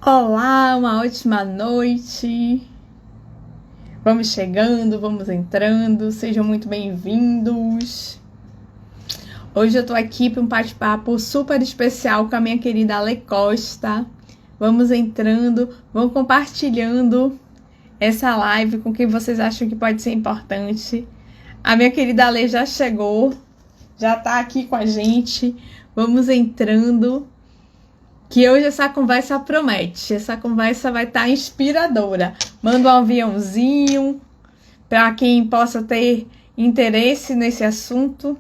Olá, uma ótima noite. Vamos chegando, vamos entrando, sejam muito bem-vindos. Hoje eu tô aqui para um bate-papo super especial com a minha querida Ale Costa. Vamos entrando, vamos compartilhando essa live com quem vocês acham que pode ser importante. A minha querida Ale já chegou, já tá aqui com a gente. Vamos entrando. Que hoje essa conversa promete, essa conversa vai estar inspiradora. Manda um aviãozinho para quem possa ter interesse nesse assunto.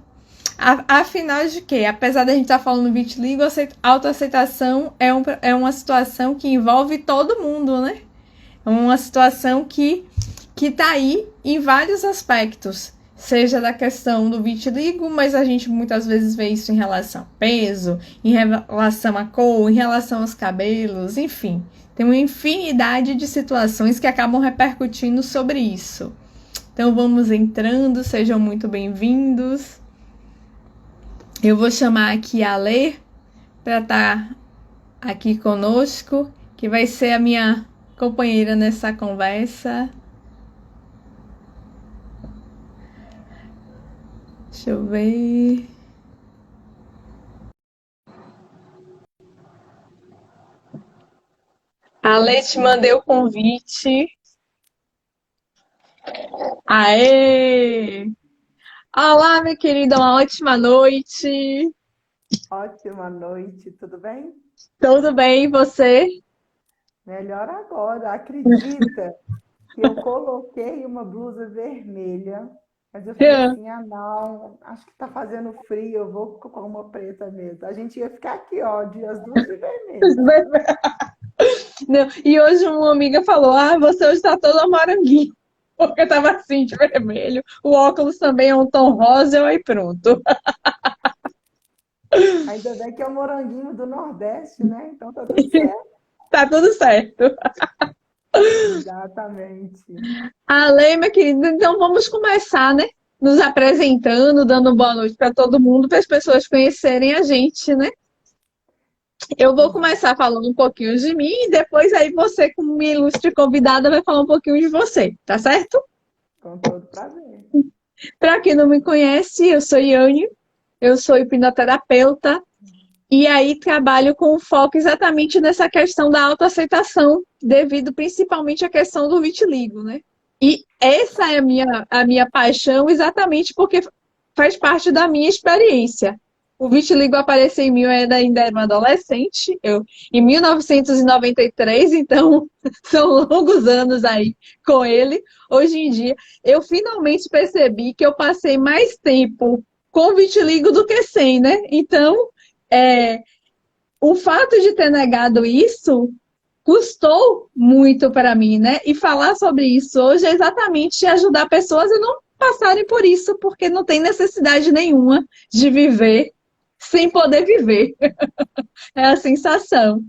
Afinal de que, apesar da gente estar falando vitiligo, autoaceitação é uma situação que envolve todo mundo, né? É uma situação que tá aí em vários aspectos, seja da questão do vitiligo, mas a gente muitas vezes vê isso em relação a peso, em relação à cor, em relação aos cabelos, enfim. Tem uma infinidade de situações que acabam repercutindo sobre isso. Então vamos entrando, sejam muito bem-vindos. Eu vou chamar aqui a Lê para estar aqui conosco, que vai ser a minha companheira nessa conversa. Deixa eu ver. A Lê, te mandei o convite. Aê! Olá, minha querida, uma ótima noite. Ótima noite, tudo bem? Tudo bem, e você? Melhor agora. Acredita que eu coloquei uma blusa vermelha, mas eu falei assim: ah, não, acho que tá fazendo frio, eu vou com uma preta mesmo. A gente ia ficar aqui, ó, dias duas de vermelho. Não, e hoje uma amiga falou: Ah, você hoje está toda moranguinho, porque eu tava assim de vermelho. O óculos também é um tom rosa, aí pronto. Ainda bem que é o moranguinho do Nordeste, né? Então tá tudo certo. Tá tudo certo. Exatamente. Ale, minha querida, então vamos começar, né? Nos apresentando, dando boa noite para todo mundo, para as pessoas conhecerem a gente, né? Eu vou Exato. começar falando um pouquinho de mim e depois aí você, como minha ilustre convidada, vai falar um pouquinho de você, tá certo? Com todo prazer. Para quem não me conhece, eu sou Yane, eu sou hipnoterapeuta e aí trabalho com foco exatamente nessa questão da autoaceitação, devido principalmente à questão do vitiligo, né? E essa é a minha paixão exatamente porque faz parte da minha experiência. O vitiligo apareceu em mim, eu ainda era uma adolescente, em 1993, então são longos anos aí com ele. Hoje em dia, eu finalmente percebi que eu passei mais tempo com vitiligo do que sem, né? Então, é, o fato de ter negado isso custou muito para mim, né? E falar sobre isso hoje é exatamente ajudar pessoas a não passarem por isso, porque não tem necessidade nenhuma de viver sem poder viver. É a sensação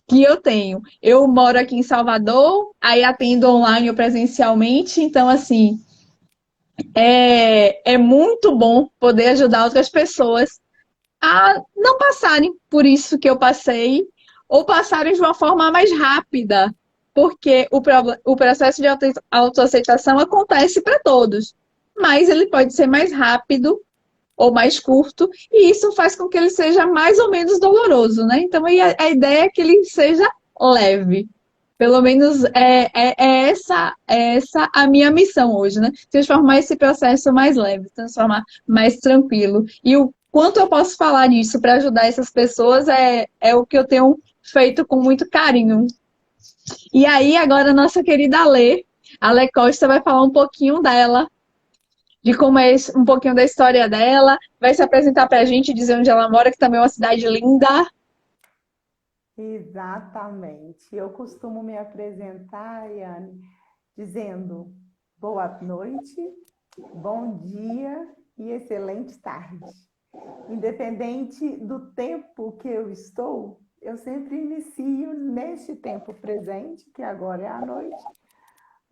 que eu tenho. Eu moro aqui em Salvador, aí atendo online ou presencialmente, então assim, é muito bom poder ajudar outras pessoas a não passarem por isso que eu passei, ou passarem de uma forma mais rápida, porque o processo de autoaceitação acontece para todos, mas ele pode ser mais rápido ou mais curto, e isso faz com que ele seja mais ou menos doloroso, né? Então a ideia é que ele seja leve. Pelo menos é essa a minha missão hoje, né? Transformar esse processo mais leve, transformar mais tranquilo. E o quanto eu posso falar nisso para ajudar essas pessoas é o que eu tenho feito com muito carinho. E aí, agora, nossa querida Ale Costa vai falar um pouquinho dela, de como é um pouquinho da história dela, vai se apresentar para a gente, dizer onde ela mora, que também é uma cidade linda. Exatamente. Eu costumo me apresentar, Yane, dizendo boa noite, bom dia e excelente tarde. Independente do tempo que eu estou, eu sempre inicio neste tempo presente, que agora é a noite,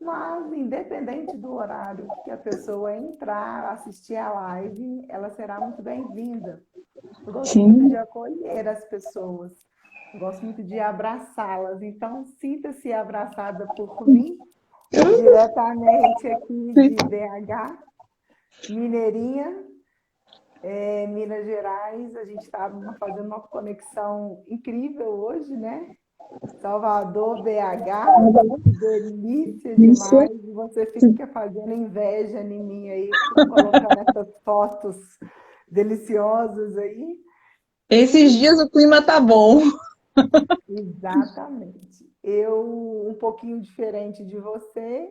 mas independente do horário que a pessoa entrar, assistir a live, ela será muito bem-vinda. Eu gosto muito de Sim. acolher as pessoas. Eu gosto muito de abraçá-las, então sinta-se abraçada por mim, diretamente aqui de BH, Mineirinha, Minas Gerais. A gente está fazendo uma conexão incrível hoje, né? Salvador, BH, que delícia Isso. demais. E você fica fazendo inveja em mim aí, colocando essas fotos deliciosas aí. Esses E dias o clima tá bom. exatamente. Eu, um pouquinho diferente de você,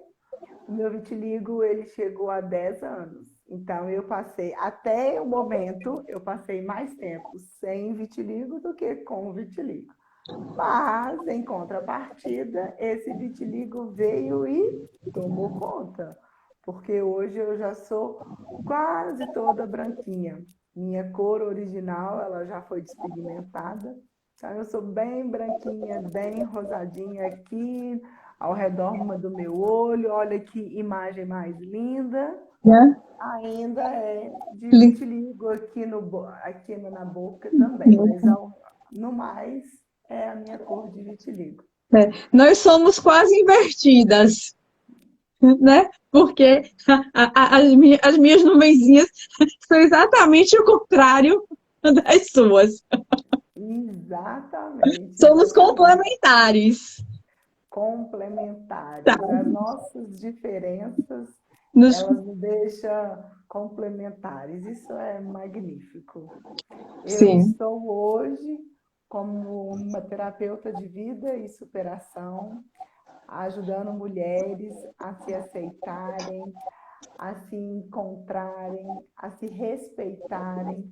o meu vitiligo ele chegou a 10 anos. Então eu passei, até o momento, eu passei mais tempo sem vitiligo do que com vitiligo. Mas, em contrapartida, esse vitiligo veio e tomou conta, porque hoje eu já sou quase toda branquinha. Minha cor original, ela já foi despigmentada. Então, eu sou bem branquinha, bem rosadinha aqui, ao redor do meu olho. Olha que imagem mais linda. Né? Ainda é de vitiligo aqui, na boca também, mas no mais é a minha cor de vitiligo. Nós somos quase invertidas, né? Porque as minhas nuvenzinhas são exatamente o contrário das suas. Exatamente, Somos exatamente. complementares. Tá. Complementares. As nossas diferenças, Nos, elas nos deixam complementares. Isso é magnífico. Eu sim, estou hoje como uma terapeuta de vida e superação, ajudando mulheres a se aceitarem, a se encontrarem, a se respeitarem.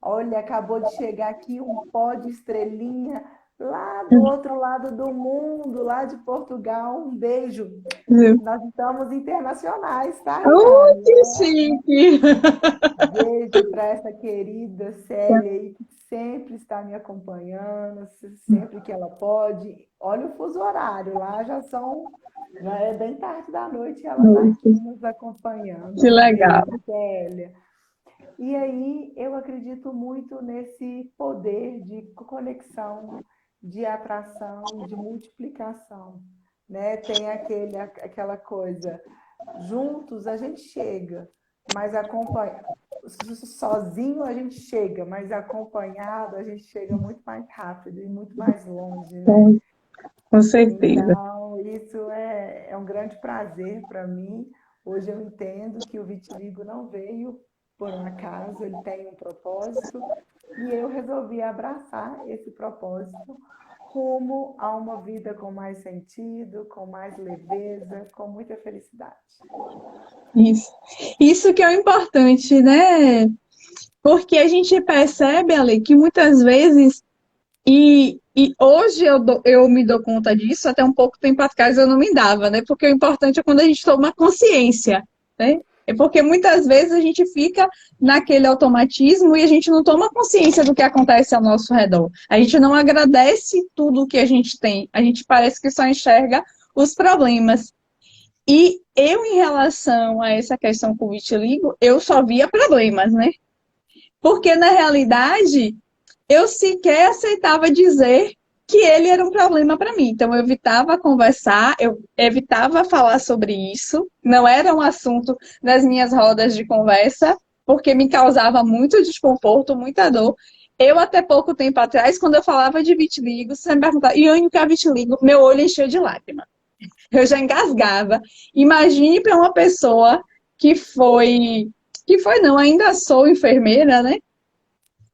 Olha, acabou de chegar aqui um pó de estrelinha lá do outro lado do mundo, lá de Portugal. Um beijo. Nós estamos internacionais, tá, oh, Yane? que chique! Beijo para essa querida Célia aí, que sempre está me acompanhando, sempre que ela pode. Olha o fuso horário, lá já é bem tarde da noite e ela está aqui nos acompanhando. Que Um legal. beijo, Célia. E aí eu acredito muito nesse poder de conexão, de atração, de multiplicação, né? Tem aquela coisa, juntos a gente chega, mas sozinho a gente chega, mas acompanhado a gente chega muito mais rápido e muito mais longe, né? Com certeza. Então, isso é um grande prazer para mim. Hoje eu entendo que o vitiligo não veio por um acaso, ele tem um propósito, e eu resolvi abraçar esse propósito rumo a uma vida com mais sentido, com mais leveza, com muita felicidade. Isso. Isso que é o importante, né? Porque a gente percebe, Ale, que muitas vezes, e hoje eu me dou conta disso, até um pouco tempo atrás eu não me dava, né? Porque o importante é quando a gente toma consciência, né? É porque muitas vezes a gente fica naquele automatismo e a gente não toma consciência do que acontece ao nosso redor. A gente não agradece tudo o que a gente tem. A gente parece que só enxerga os problemas. E eu, em relação a essa questão com o vitiligo, eu só via problemas, né? Porque, na realidade, eu sequer aceitava dizer que ele era um problema para mim. Então, eu evitava conversar, eu evitava falar sobre isso. Não era um assunto nas minhas rodas de conversa, porque me causava muito desconforto, muita dor. Eu, até pouco tempo atrás, quando eu falava de vitiligo, você me perguntava, e o que é vitiligo? Meu olho encheu de lágrimas. Eu já engasgava. Imagine para uma pessoa que foi não, ainda sou enfermeira, né?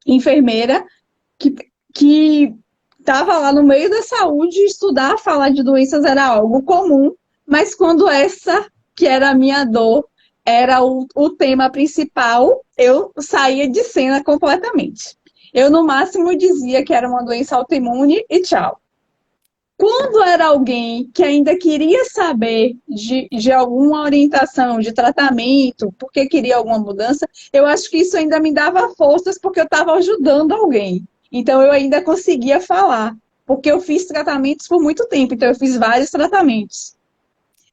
Enfermeira que que estava lá no meio da saúde, estudar, falar de doenças era algo comum, mas quando essa, que era a minha dor, era o tema principal, eu saía de cena completamente. Eu, no máximo, dizia que era uma doença autoimune e tchau. Quando era alguém que ainda queria saber de alguma orientação, de tratamento, porque queria alguma mudança, eu acho que isso ainda me dava forças porque eu estava ajudando alguém. Então eu ainda conseguia falar, porque eu fiz tratamentos por muito tempo, então eu fiz vários tratamentos.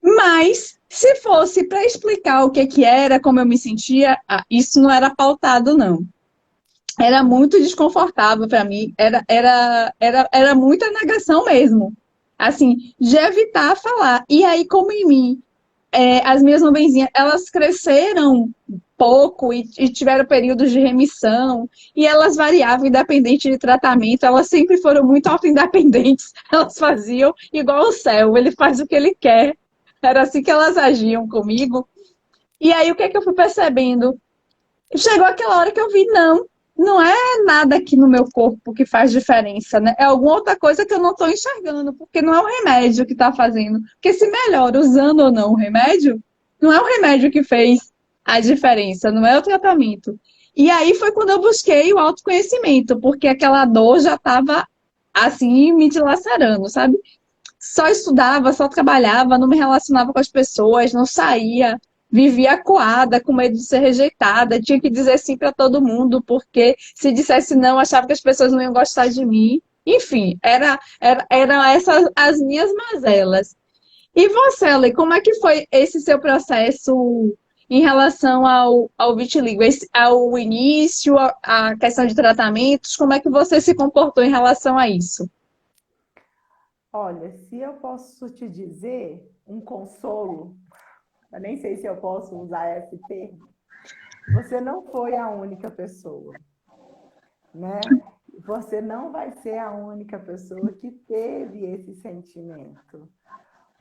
Mas se fosse para explicar o que era, como eu me sentia, isso não era pautado, não. era muito desconfortável para mim, era muita negação mesmo, assim, de evitar falar. E aí, como em mim, as minhas nuvenzinhas, elas cresceram pouco e tiveram períodos de remissão, e elas variavam independente de tratamento, elas sempre foram muito autoindependentes, elas faziam igual o céu, ele faz o que ele quer. Era assim que elas agiam comigo. E aí, o que é que eu fui percebendo? Chegou aquela hora que eu vi, não é nada aqui no meu corpo que faz diferença, né? É alguma outra coisa que eu não estou enxergando, porque não é o remédio que está fazendo. Porque se melhora usando ou não o remédio, não é o remédio que fez a diferença, não é o tratamento. E aí foi quando eu busquei o autoconhecimento, porque aquela dor já estava assim me dilacerando, sabe? Só estudava, só trabalhava, não me relacionava com as pessoas, não saía, vivia acuada, com medo de ser rejeitada, tinha que dizer sim para todo mundo, porque se dissesse não, achava que as pessoas não iam gostar de mim. Enfim, eram essas as minhas mazelas. E você, Ale, como é que foi esse seu processo em relação ao vitiligo? Ao início, a questão de tratamentos, como é que você se comportou em relação a isso? Olha, se eu posso te dizer um consolo, eu nem sei se eu posso usar esse termo, você não foi a única pessoa, né? Você não vai ser a única pessoa que teve esse sentimento.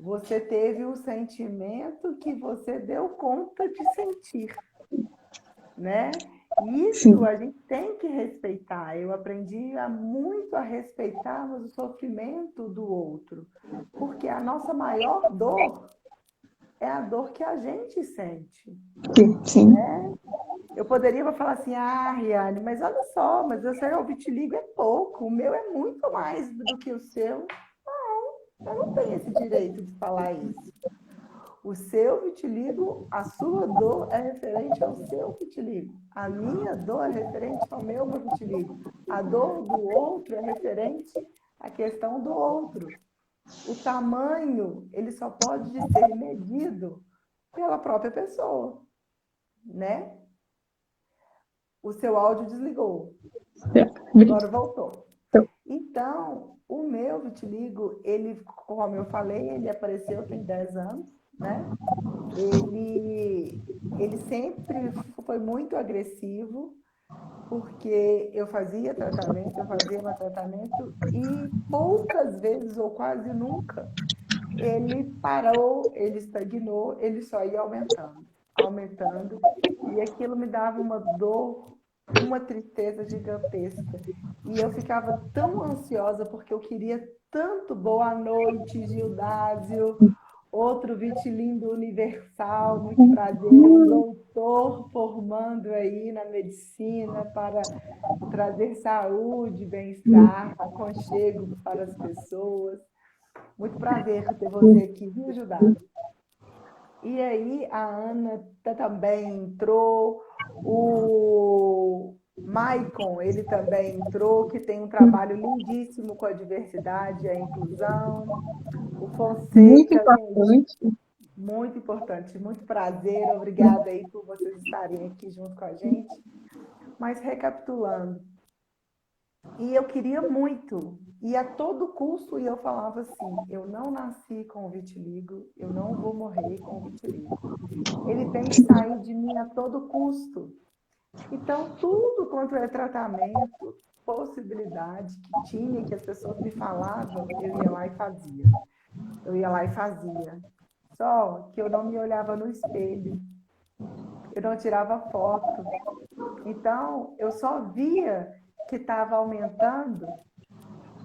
Você teve o sentimento que você deu conta de sentir, né? Isso Sim, a gente tem que respeitar. Eu aprendi muito a respeitarmos o sofrimento do outro, porque a nossa maior dor é a dor que a gente sente, sim. né? Eu poderia falar assim, ah, Riane, mas olha só, mas o seu vitiligo é pouco, o meu é muito mais do que o seu. Eu não tenho esse direito de falar isso. O seu vitiligo, a sua dor é referente ao seu vitiligo. A minha dor é referente ao meu vitiligo. A dor do outro é referente à questão do outro. O tamanho, ele só pode ser medido pela própria pessoa, né? O seu áudio desligou. Agora voltou. Então, o meu vitiligo, ele, como eu falei, ele apareceu tem 10 anos, né? Ele sempre foi muito agressivo, porque eu fazia meu tratamento, e poucas vezes, ou quase nunca, ele parou, ele estagnou, ele só ia aumentando, aumentando, e aquilo me dava uma dor, uma tristeza gigantesca. E eu ficava tão ansiosa porque eu queria tanto boa noite, Gildásio, outro vitilindo universal, muito prazer, um doutor formando aí na medicina para trazer saúde, bem-estar, aconchego para as pessoas. Muito prazer ter você aqui, viu, Judá? E aí a Ana também entrou, o Maicon, ele também entrou, que tem um trabalho lindíssimo com a diversidade e a inclusão. O Muito Fonseca, gente, importante. muito importante, muito prazer, obrigada aí por vocês estarem aqui junto com a gente. Mas recapitulando, e eu queria muito, e a todo custo, e eu falava assim, eu não nasci com vitiligo, eu não vou morrer com vitiligo. Ele tem que sair de mim a todo custo. Então, tudo quanto é tratamento, possibilidade que tinha, que as pessoas me falavam, eu ia lá e fazia. Eu ia lá e fazia. Só que eu não me olhava no espelho, eu não tirava foto. Então, eu só via que estava aumentando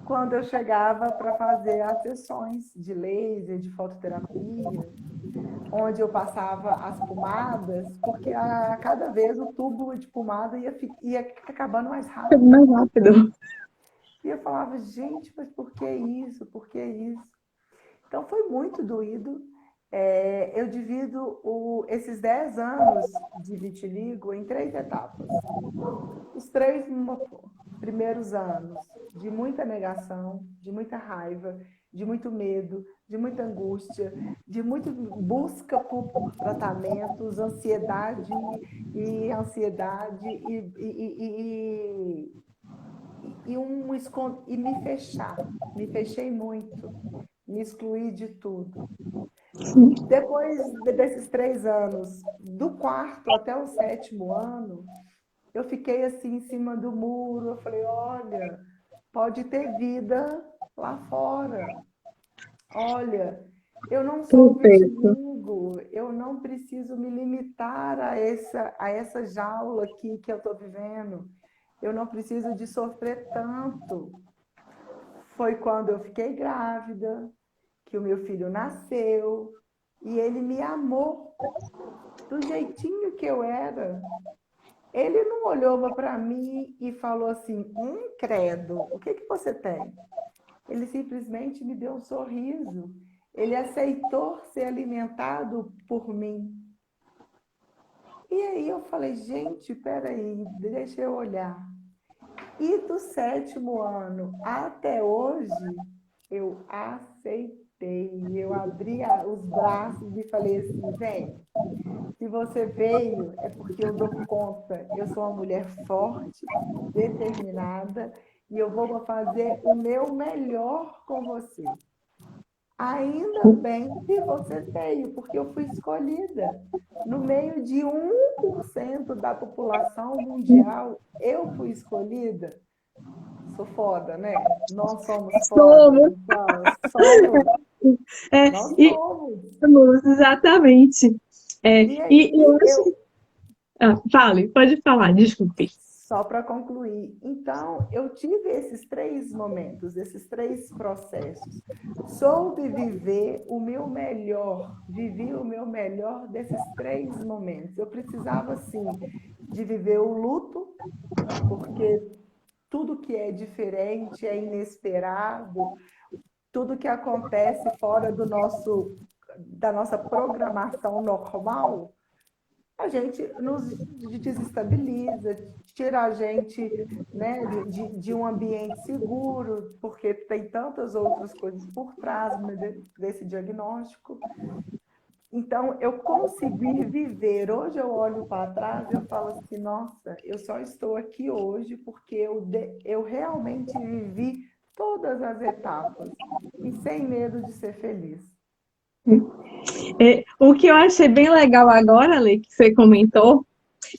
quando eu chegava para fazer as sessões de laser, de fototerapia, onde eu passava as pomadas, porque a cada vez o tubo de pomada ia acabando mais rápido. Mais rápido. E eu falava, gente, mas por que isso? Por que isso? Então foi muito doído. Eu divido esses 10 anos de vitiligo em 3 etapas. Os 3 primeiros anos de muita negação, de muita raiva, de muito medo, de muita angústia, de muita busca por tratamentos, ansiedade e me fechar. Me fechei muito, me excluí de tudo. Depois desses 3 anos, do 4º até o 7º ano, eu fiquei assim em cima do muro. Eu falei, olha, pode ter vida lá fora. Olha, eu não sou Perfeito. vitiligo, eu não preciso me limitar a essa jaula aqui que eu estou vivendo. Eu não preciso de sofrer tanto. Foi quando eu fiquei grávida, que o meu filho nasceu, e ele me amou do jeitinho que eu era. Ele não olhou para mim e falou assim, credo, o que você tem? Ele simplesmente me deu um sorriso. Ele aceitou ser alimentado por mim. E aí eu falei, gente, peraí, deixa eu olhar. E do 7º ano até hoje, eu aceitei. Eu abri os braços e falei assim, vem, se você veio, é porque eu dou conta. Eu sou uma mulher forte, determinada, e eu vou fazer o meu melhor com você. Ainda bem que você veio, porque eu fui escolhida. No meio de 1% da população mundial, eu fui escolhida. Sou foda, né? Nós somos foda. Somos. Somos. É, Nós e somos. exatamente. E aí, Eu acho. Fale, pode falar, desculpe. só para concluir, então, eu tive esses 3 momentos, esses 3 processos. Soube viver o meu melhor, vivi o meu melhor desses 3 momentos. Eu precisava, sim, de viver o luto, porque tudo que é diferente é inesperado, tudo que acontece fora da nossa programação normal, a gente nos desestabiliza, tira a gente, né, de um ambiente seguro, porque tem tantas outras coisas por trás, né, desse diagnóstico. Então, eu consegui viver. Hoje eu olho para trás e eu falo assim, nossa, eu só estou aqui hoje porque eu realmente vivi todas as etapas e sem medo de ser feliz. O que eu achei bem legal agora, Lê, que você comentou.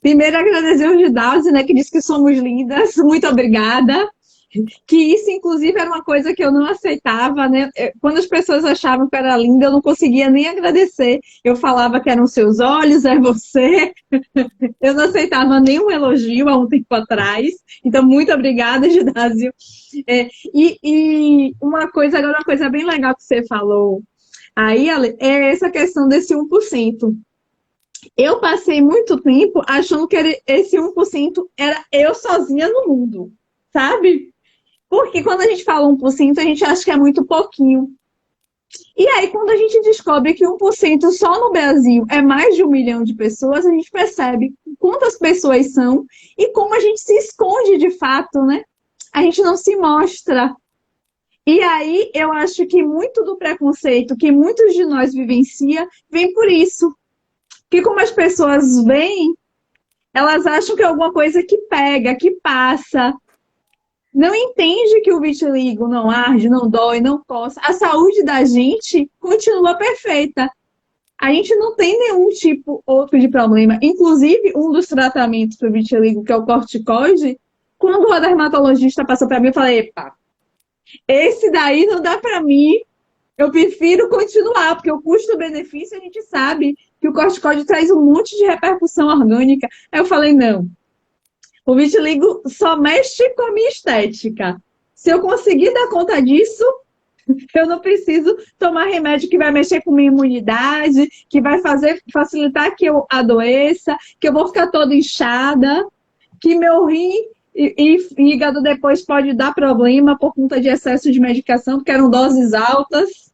Primeiro, agradecer o Gidalzi, né, que disse que somos lindas. Muito obrigada. Que isso, inclusive, era uma coisa que eu não aceitava, né? Quando as pessoas achavam que eu era linda, eu não conseguia nem agradecer. Eu falava que eram seus olhos, é você. Eu não aceitava nenhum elogio há um tempo atrás. Então, muito obrigada, Gidásio. E agora uma coisa bem legal que você falou aí, Ale, é essa questão desse 1%. Eu passei muito tempo achando que esse 1% era eu sozinha no mundo, sabe? Porque quando a gente fala 1%, a gente acha que é muito pouquinho. E aí, quando a gente descobre que 1% só no Brasil é mais de 1 milhão de pessoas, a gente percebe quantas pessoas são e como a gente se esconde de fato, né? A gente não se mostra. E aí, eu acho que muito do preconceito que muitos de nós vivencia vem por isso. Que como as pessoas veem, elas acham que é alguma coisa que pega, que passa. Não entende que o vitiligo não arde, não dói, não coça. A saúde da gente continua perfeita. A gente não tem nenhum tipo outro de problema. Inclusive, um dos tratamentos para o vitiligo, que é o corticoide, quando o dermatologista passou para mim, eu falei, epa, esse daí não dá para mim, eu prefiro continuar, porque o custo-benefício a gente sabe que o corticoide traz um monte de repercussão orgânica. Aí eu falei, não, o vitiligo só mexe com a minha estética. Se eu conseguir dar conta disso, eu não preciso tomar remédio que vai mexer com minha imunidade, que vai facilitar que eu adoeça, que eu vou ficar toda inchada, que meu rim e fígado depois pode dar problema por conta de excesso de medicação, porque eram doses altas.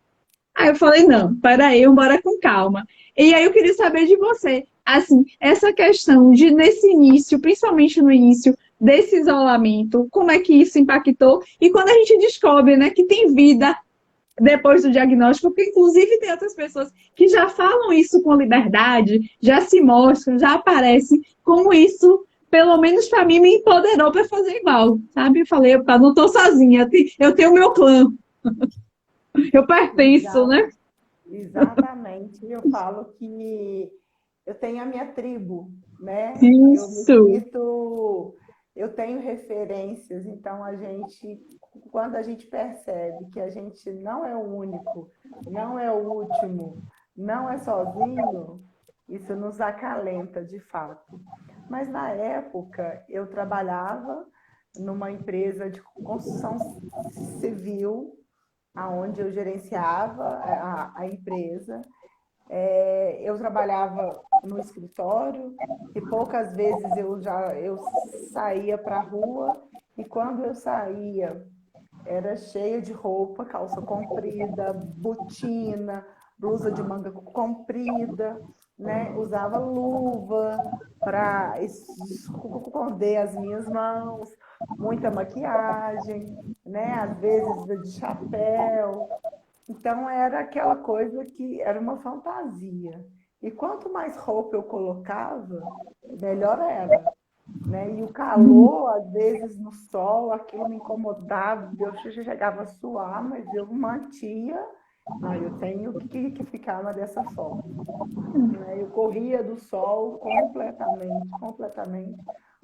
Aí eu falei, não, peraí, bora com calma. E aí eu queria saber de você, assim, essa questão de, nesse início, principalmente no início desse isolamento, como é que isso impactou? E quando a gente descobre, né, que tem vida depois do diagnóstico, porque inclusive tem outras pessoas que já falam isso com liberdade, já se mostram, já aparecem, como isso, pelo menos para mim, me empoderou para fazer igual, sabe? Eu falei, opa, não estou sozinha, eu tenho meu clã, eu pertenço, Exa- né? Exatamente. Eu falo que eu tenho a minha tribo, né? Eu me Isso. sinto, eu tenho referências, então quando a gente percebe que a gente não é o único, não é o último, não é sozinho, isso nos acalenta de fato. Mas na época eu trabalhava numa empresa de construção civil, aonde eu gerenciava a empresa. Eu trabalhava no escritório e poucas vezes eu saía para a rua, e quando eu saía era cheia de roupa, calça comprida, botina, blusa de manga comprida, né? Usava luva para esconder as minhas mãos, muita maquiagem, né? Às vezes de chapéu. Então era aquela coisa que era uma fantasia. E quanto mais roupa eu colocava, melhor era, né? E o calor, às vezes no sol, aquilo me incomodava, eu chegava a suar, mas eu mantia. Não, eu tenho que ficar dessa forma, né? Eu corria do sol completamente, completamente,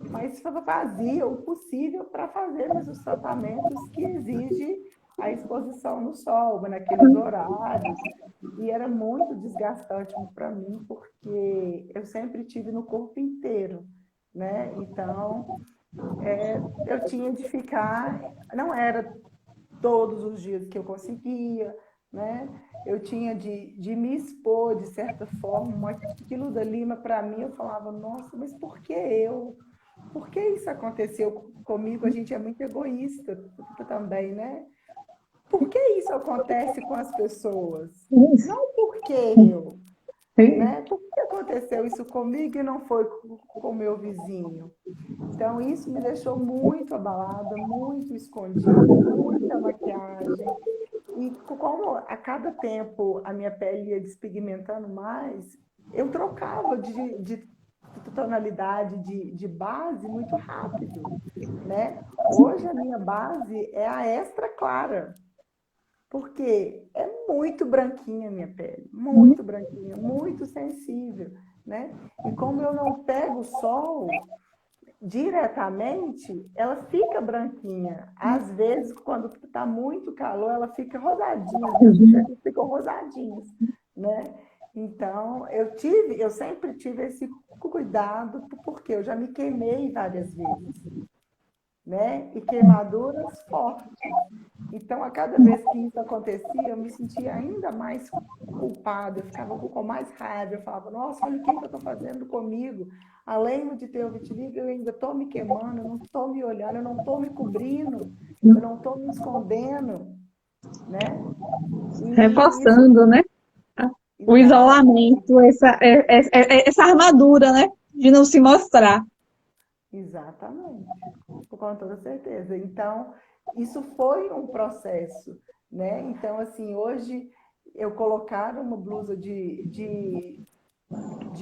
mas fazia o possível para fazer os tratamentos que exige a exposição no sol, naqueles horários. E era muito desgastante para mim, porque eu sempre tive no corpo inteiro, né? Então, eu tinha de ficar, não era todos os dias que eu conseguia, né? Eu tinha de me expor de certa forma, aquilo dali, mas para mim eu falava, nossa, mas por que eu? Por que isso aconteceu comigo? A gente é muito egoísta também, né? Por que isso acontece com as pessoas? Não porque eu, né? Por que aconteceu isso comigo e não foi com o meu vizinho? Então, isso me deixou muito abalada, muito escondida, muita maquiagem. E como a cada tempo a minha pele ia despigmentando mais, eu trocava de tonalidade de base muito rápido, né? Hoje a minha base é a extra clara, porque é muito branquinha a minha pele, muito branquinha, muito sensível, né? E como eu não pego sol diretamente, ela fica branquinha. Às vezes, quando está muito calor, ela fica rosadinha, as minhas bochechas ficam rosadinhas, né? Então, eu sempre tive esse cuidado, porque eu já me queimei várias vezes, né? E queimaduras fortes. Então, a cada vez que isso acontecia, eu me sentia ainda mais culpada, eu ficava com mais raiva, eu falava, nossa, olha o que eu estou fazendo comigo. Além de ter o vitiligo, eu ainda estou me queimando, eu não estou me olhando, eu não estou me cobrindo, eu não estou me escondendo, né? E isso, Reforçando, né? O exatamente, isolamento, essa armadura, né? De não se mostrar. exatamente, com toda certeza. Então, isso foi um processo, né? Então, assim, hoje eu colocar uma blusa de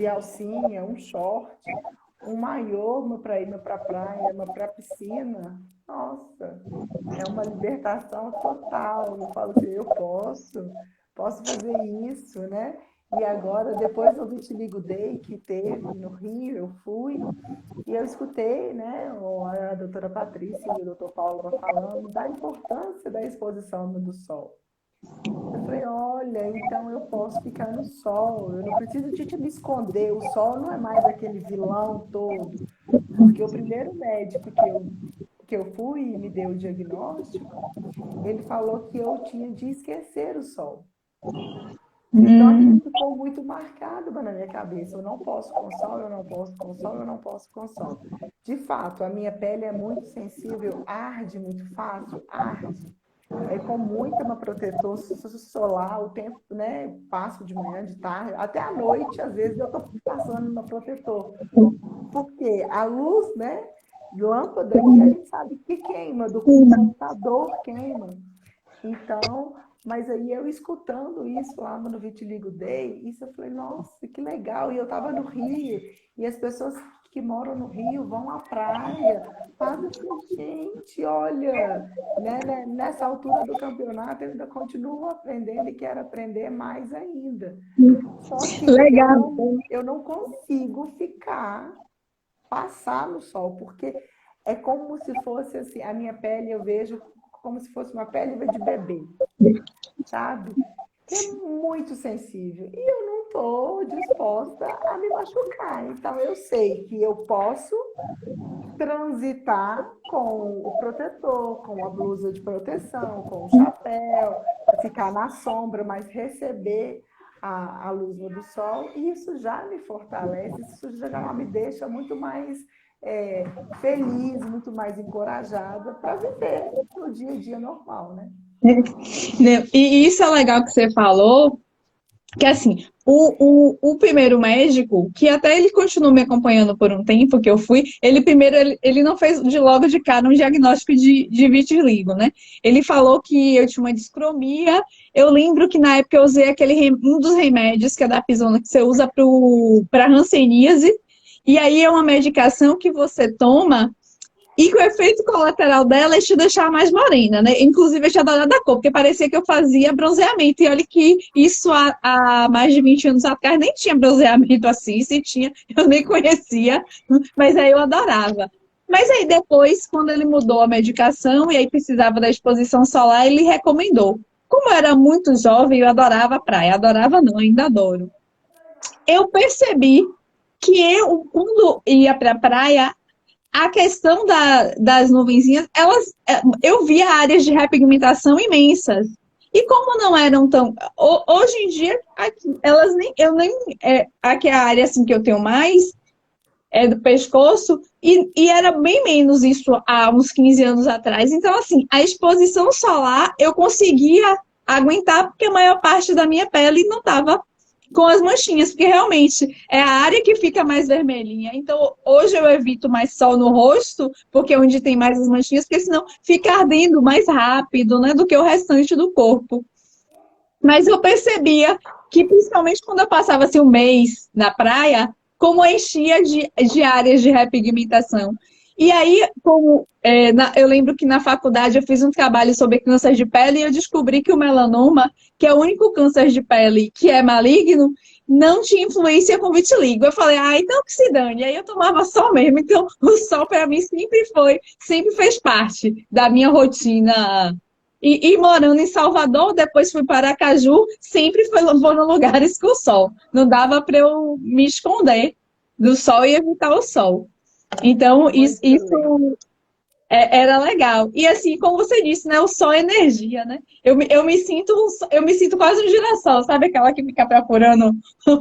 alcinha, um short, um maiô para ir para a praia, para a piscina, nossa, é uma libertação total. Eu falo assim, eu posso fazer isso, né? E agora, depois do Vitiligo Day que teve no Rio, eu fui e eu escutei, né, a doutora Patrícia e o doutor Paulo falando da importância da exposição do sol. Eu falei, olha, então eu posso ficar no sol, eu não preciso de me esconder, o sol não é mais aquele vilão todo, porque o primeiro médico que eu fui e me deu o diagnóstico, ele falou que eu tinha de esquecer o sol. Então aquilo ficou muito marcado na minha cabeça, eu não posso com sol, eu não posso com sol, eu não posso com sol. De fato, a minha pele é muito sensível, arde muito fácil, arde. com muito uma protetor solar o tempo, né? Passo de manhã, de tarde, até à noite, às vezes eu estou passando no protetor. Porque a luz, né? Lâmpada que a gente sabe que queima, do computador queima. Então, mas aí eu escutando isso lá no Vitiligo Day, isso eu falei, nossa, que legal. E eu estava no Rio, e as pessoas que moram no Rio vão à praia, fazem assim, gente, olha, nessa altura do campeonato eu ainda continuo aprendendo e quero aprender mais ainda. Só que Legal. eu não consigo passar no sol, porque é como se fosse assim, a minha pele eu vejo como se fosse uma pele de bebê, sabe? Que é muito sensível. E eu não estou disposta a me machucar. Então eu sei que eu posso transitar com o protetor, com a blusa de proteção, com o chapéu, ficar na sombra, mas receber a luz do sol, e isso já me fortalece, isso já me deixa muito mais feliz, muito mais encorajada para viver no dia a dia normal, né? E isso é legal que você falou, que assim, o primeiro médico, que até ele continuou me acompanhando por um tempo que eu fui, ele primeiro, ele não fez de logo de cara um diagnóstico de vitiligo, né? Ele falou que eu tinha uma discromia, eu lembro que na época eu usei um dos remédios, que é da Pisona, que você usa para hanseníase, e aí é uma medicação que você toma e que o efeito colateral dela é te deixar mais morena, né? Inclusive, eu tinha adorado a cor, porque parecia que eu fazia bronzeamento. E olha que isso há mais de 20 anos atrás nem tinha bronzeamento assim, se tinha, eu nem conhecia, mas aí eu adorava. Mas aí depois, quando ele mudou a medicação e aí precisava da exposição solar, ele recomendou. Como eu era muito jovem, eu adorava a praia. Adorava não, ainda adoro. Eu percebi que eu, quando ia para a praia, a questão das nuvenzinhas, eu via áreas de repigmentação imensas. E como não eram tão. Hoje em dia, elas nem. Eu nem. Aqui é a área assim, que eu tenho mais é do pescoço, e era bem menos isso há uns 15 anos atrás. Então, assim, a exposição solar eu conseguia aguentar, porque a maior parte da minha pele não estava com as manchinhas, porque realmente é a área que fica mais vermelhinha. Então, hoje eu evito mais sol no rosto, porque é onde tem mais as manchinhas, porque senão fica ardendo mais rápido, né, do que o restante do corpo. Mas eu percebia que, principalmente quando eu passava assim, um mês na praia, como enchia de áreas de repigmentação. E aí, eu lembro que na faculdade eu fiz um trabalho sobre câncer de pele e eu descobri que o melanoma, que é o único câncer de pele que é maligno, não tinha influência com vitiligo. Eu falei, então que se dane. E aí eu tomava sol mesmo. Então, o sol para mim sempre fez parte da minha rotina. E morando em Salvador, depois fui para Aracaju, sempre vou em lugares com sol. Não dava para eu me esconder do sol e evitar o sol. Então, isso era legal. E assim, como você disse, né? O sol é energia, né? Eu me sinto quase um girassol, sabe? Aquela que fica procurando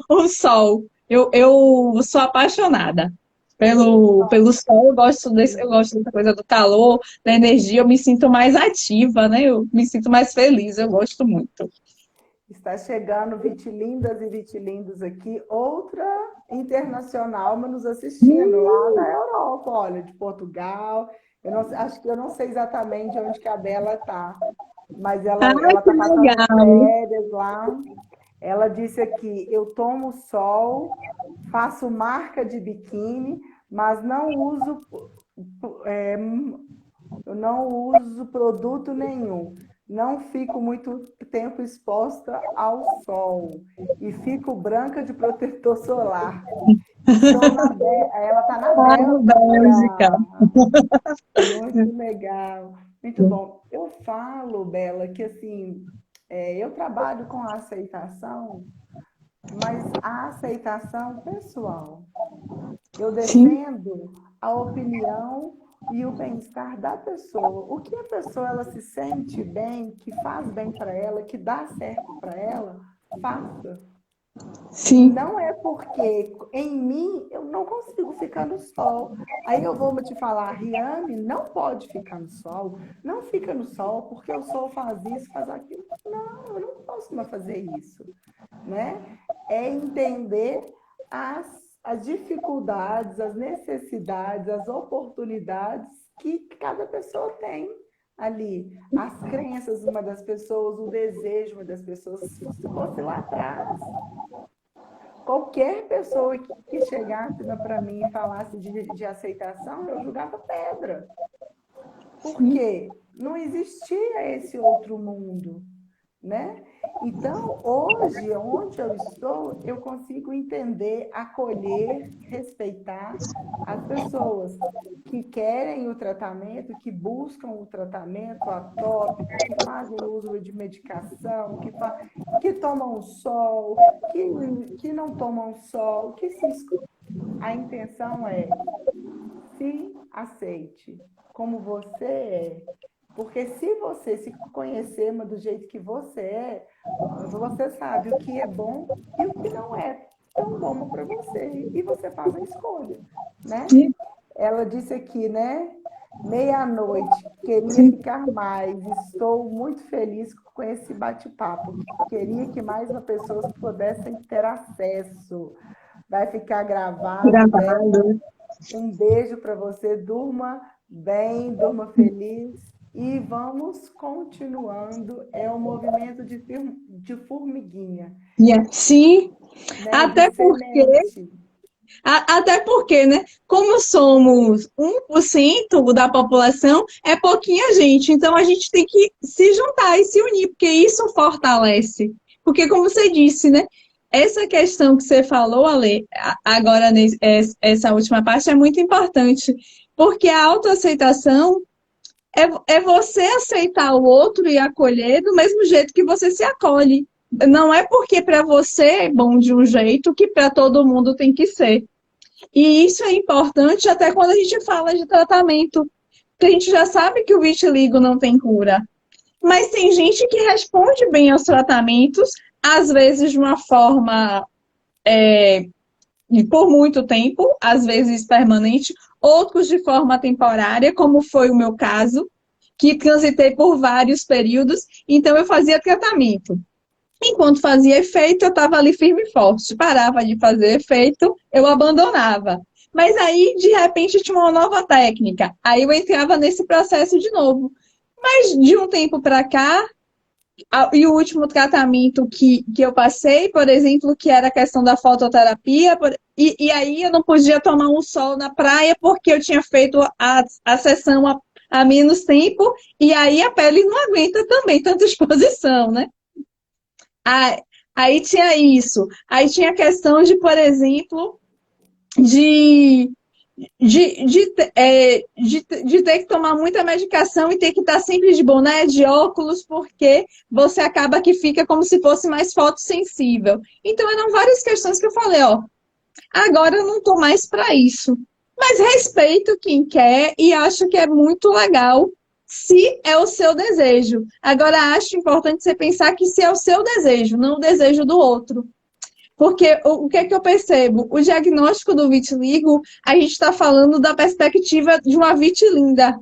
o sol. Eu sou apaixonada pelo sol, eu gosto dessa coisa do calor, da energia, eu me sinto mais ativa, né? Eu me sinto mais feliz, eu gosto muito. Está chegando vitilindas e vitilindos aqui, outra internacional nos assistindo lá na Europa, olha, de Portugal. Acho que eu não sei exatamente onde que a Bela está, mas ela Que está passando legal! férias lá. Ela disse aqui: eu tomo sol, faço marca de biquíni, mas eu não uso produto nenhum. Não fico muito tempo exposta ao sol e fico branca de protetor solar. Ela está na Bélgica. Bélgica. Muito legal. Muito bom. Eu falo, Bela, que assim, eu trabalho com a aceitação, mas a aceitação pessoal. Eu Sim. defendo a opinião e o bem-estar da pessoa. O que a pessoa ela se sente bem, que faz bem para ela, que dá certo para ela, faça. Sim. Não é porque em mim eu não consigo ficar no sol. Aí eu vou te falar, Riane, não pode ficar no sol. Não fica no sol porque o sol faz isso, faz aquilo. Não, eu não posso mais fazer isso, né? É entender as dificuldades, as necessidades, as oportunidades que cada pessoa tem ali. As crenças de uma das pessoas, o desejo de uma das pessoas. Se fosse lá atrás, qualquer pessoa que chegasse para mim e falasse de aceitação, eu julgava pedra. Porque não existia esse outro mundo, né? Então, hoje, onde eu estou, eu consigo entender, acolher, respeitar as pessoas que querem o tratamento, que buscam o tratamento atópico, que fazem uso de medicação, que tomam sol, que não tomam sol, a intenção é se aceite como você é. Porque se você se conhecer do jeito que você sabe o que é bom e o que não é tão bom para você. E você faz a escolha, né? Ela disse aqui, né? Meia-noite, queria ficar mais. Estou muito feliz com esse bate-papo. Queria que mais pessoas pudessem ter acesso. Vai ficar gravado, Bela. Um beijo para você. Durma bem, durma feliz. E vamos continuando. É um movimento de formiguinha. Sim, Né? até porque, né? Como somos 1% da população, é pouquinha gente. Então, a gente tem que se juntar e se unir, porque isso fortalece. Porque, como você disse, né? Essa questão que você falou, Ale, agora essa última parte é muito importante. Porque a autoaceitação é você aceitar o outro e acolher do mesmo jeito que você se acolhe. Não é porque para você é bom de um jeito que para todo mundo tem que ser. E isso é importante até quando a gente fala de tratamento. Porque a gente já sabe que o vitiligo não tem cura. Mas tem gente que responde bem aos tratamentos, às vezes de uma forma por muito tempo, às vezes permanente, outros de forma temporária, como foi o meu caso, que transitei por vários períodos, então eu fazia tratamento. Enquanto fazia efeito, eu estava ali firme e forte. Parava de fazer efeito, eu abandonava. Mas aí, de repente, tinha uma nova técnica. Aí eu entrava nesse processo de novo. Mas de um tempo para cá, e o último tratamento que eu passei, por exemplo, que era a questão da fototerapia, e aí eu não podia tomar um sol na praia porque eu tinha feito a sessão há menos tempo, e aí a pele não aguenta também tanta exposição, né? Aí tinha isso. Aí tinha a questão de, por exemplo, de ter que tomar muita medicação e ter que estar sempre de boné, de óculos, porque você acaba que fica como se fosse mais fotossensível. Então, eram várias questões que eu falei, ó, agora eu não estou mais para isso. Mas respeito quem quer e acho que é muito legal se é o seu desejo. Agora, acho importante você pensar que se é o seu desejo, não o desejo do outro. Porque o que é que eu percebo? O diagnóstico do vitiligo, a gente está falando da perspectiva de uma vitilinda.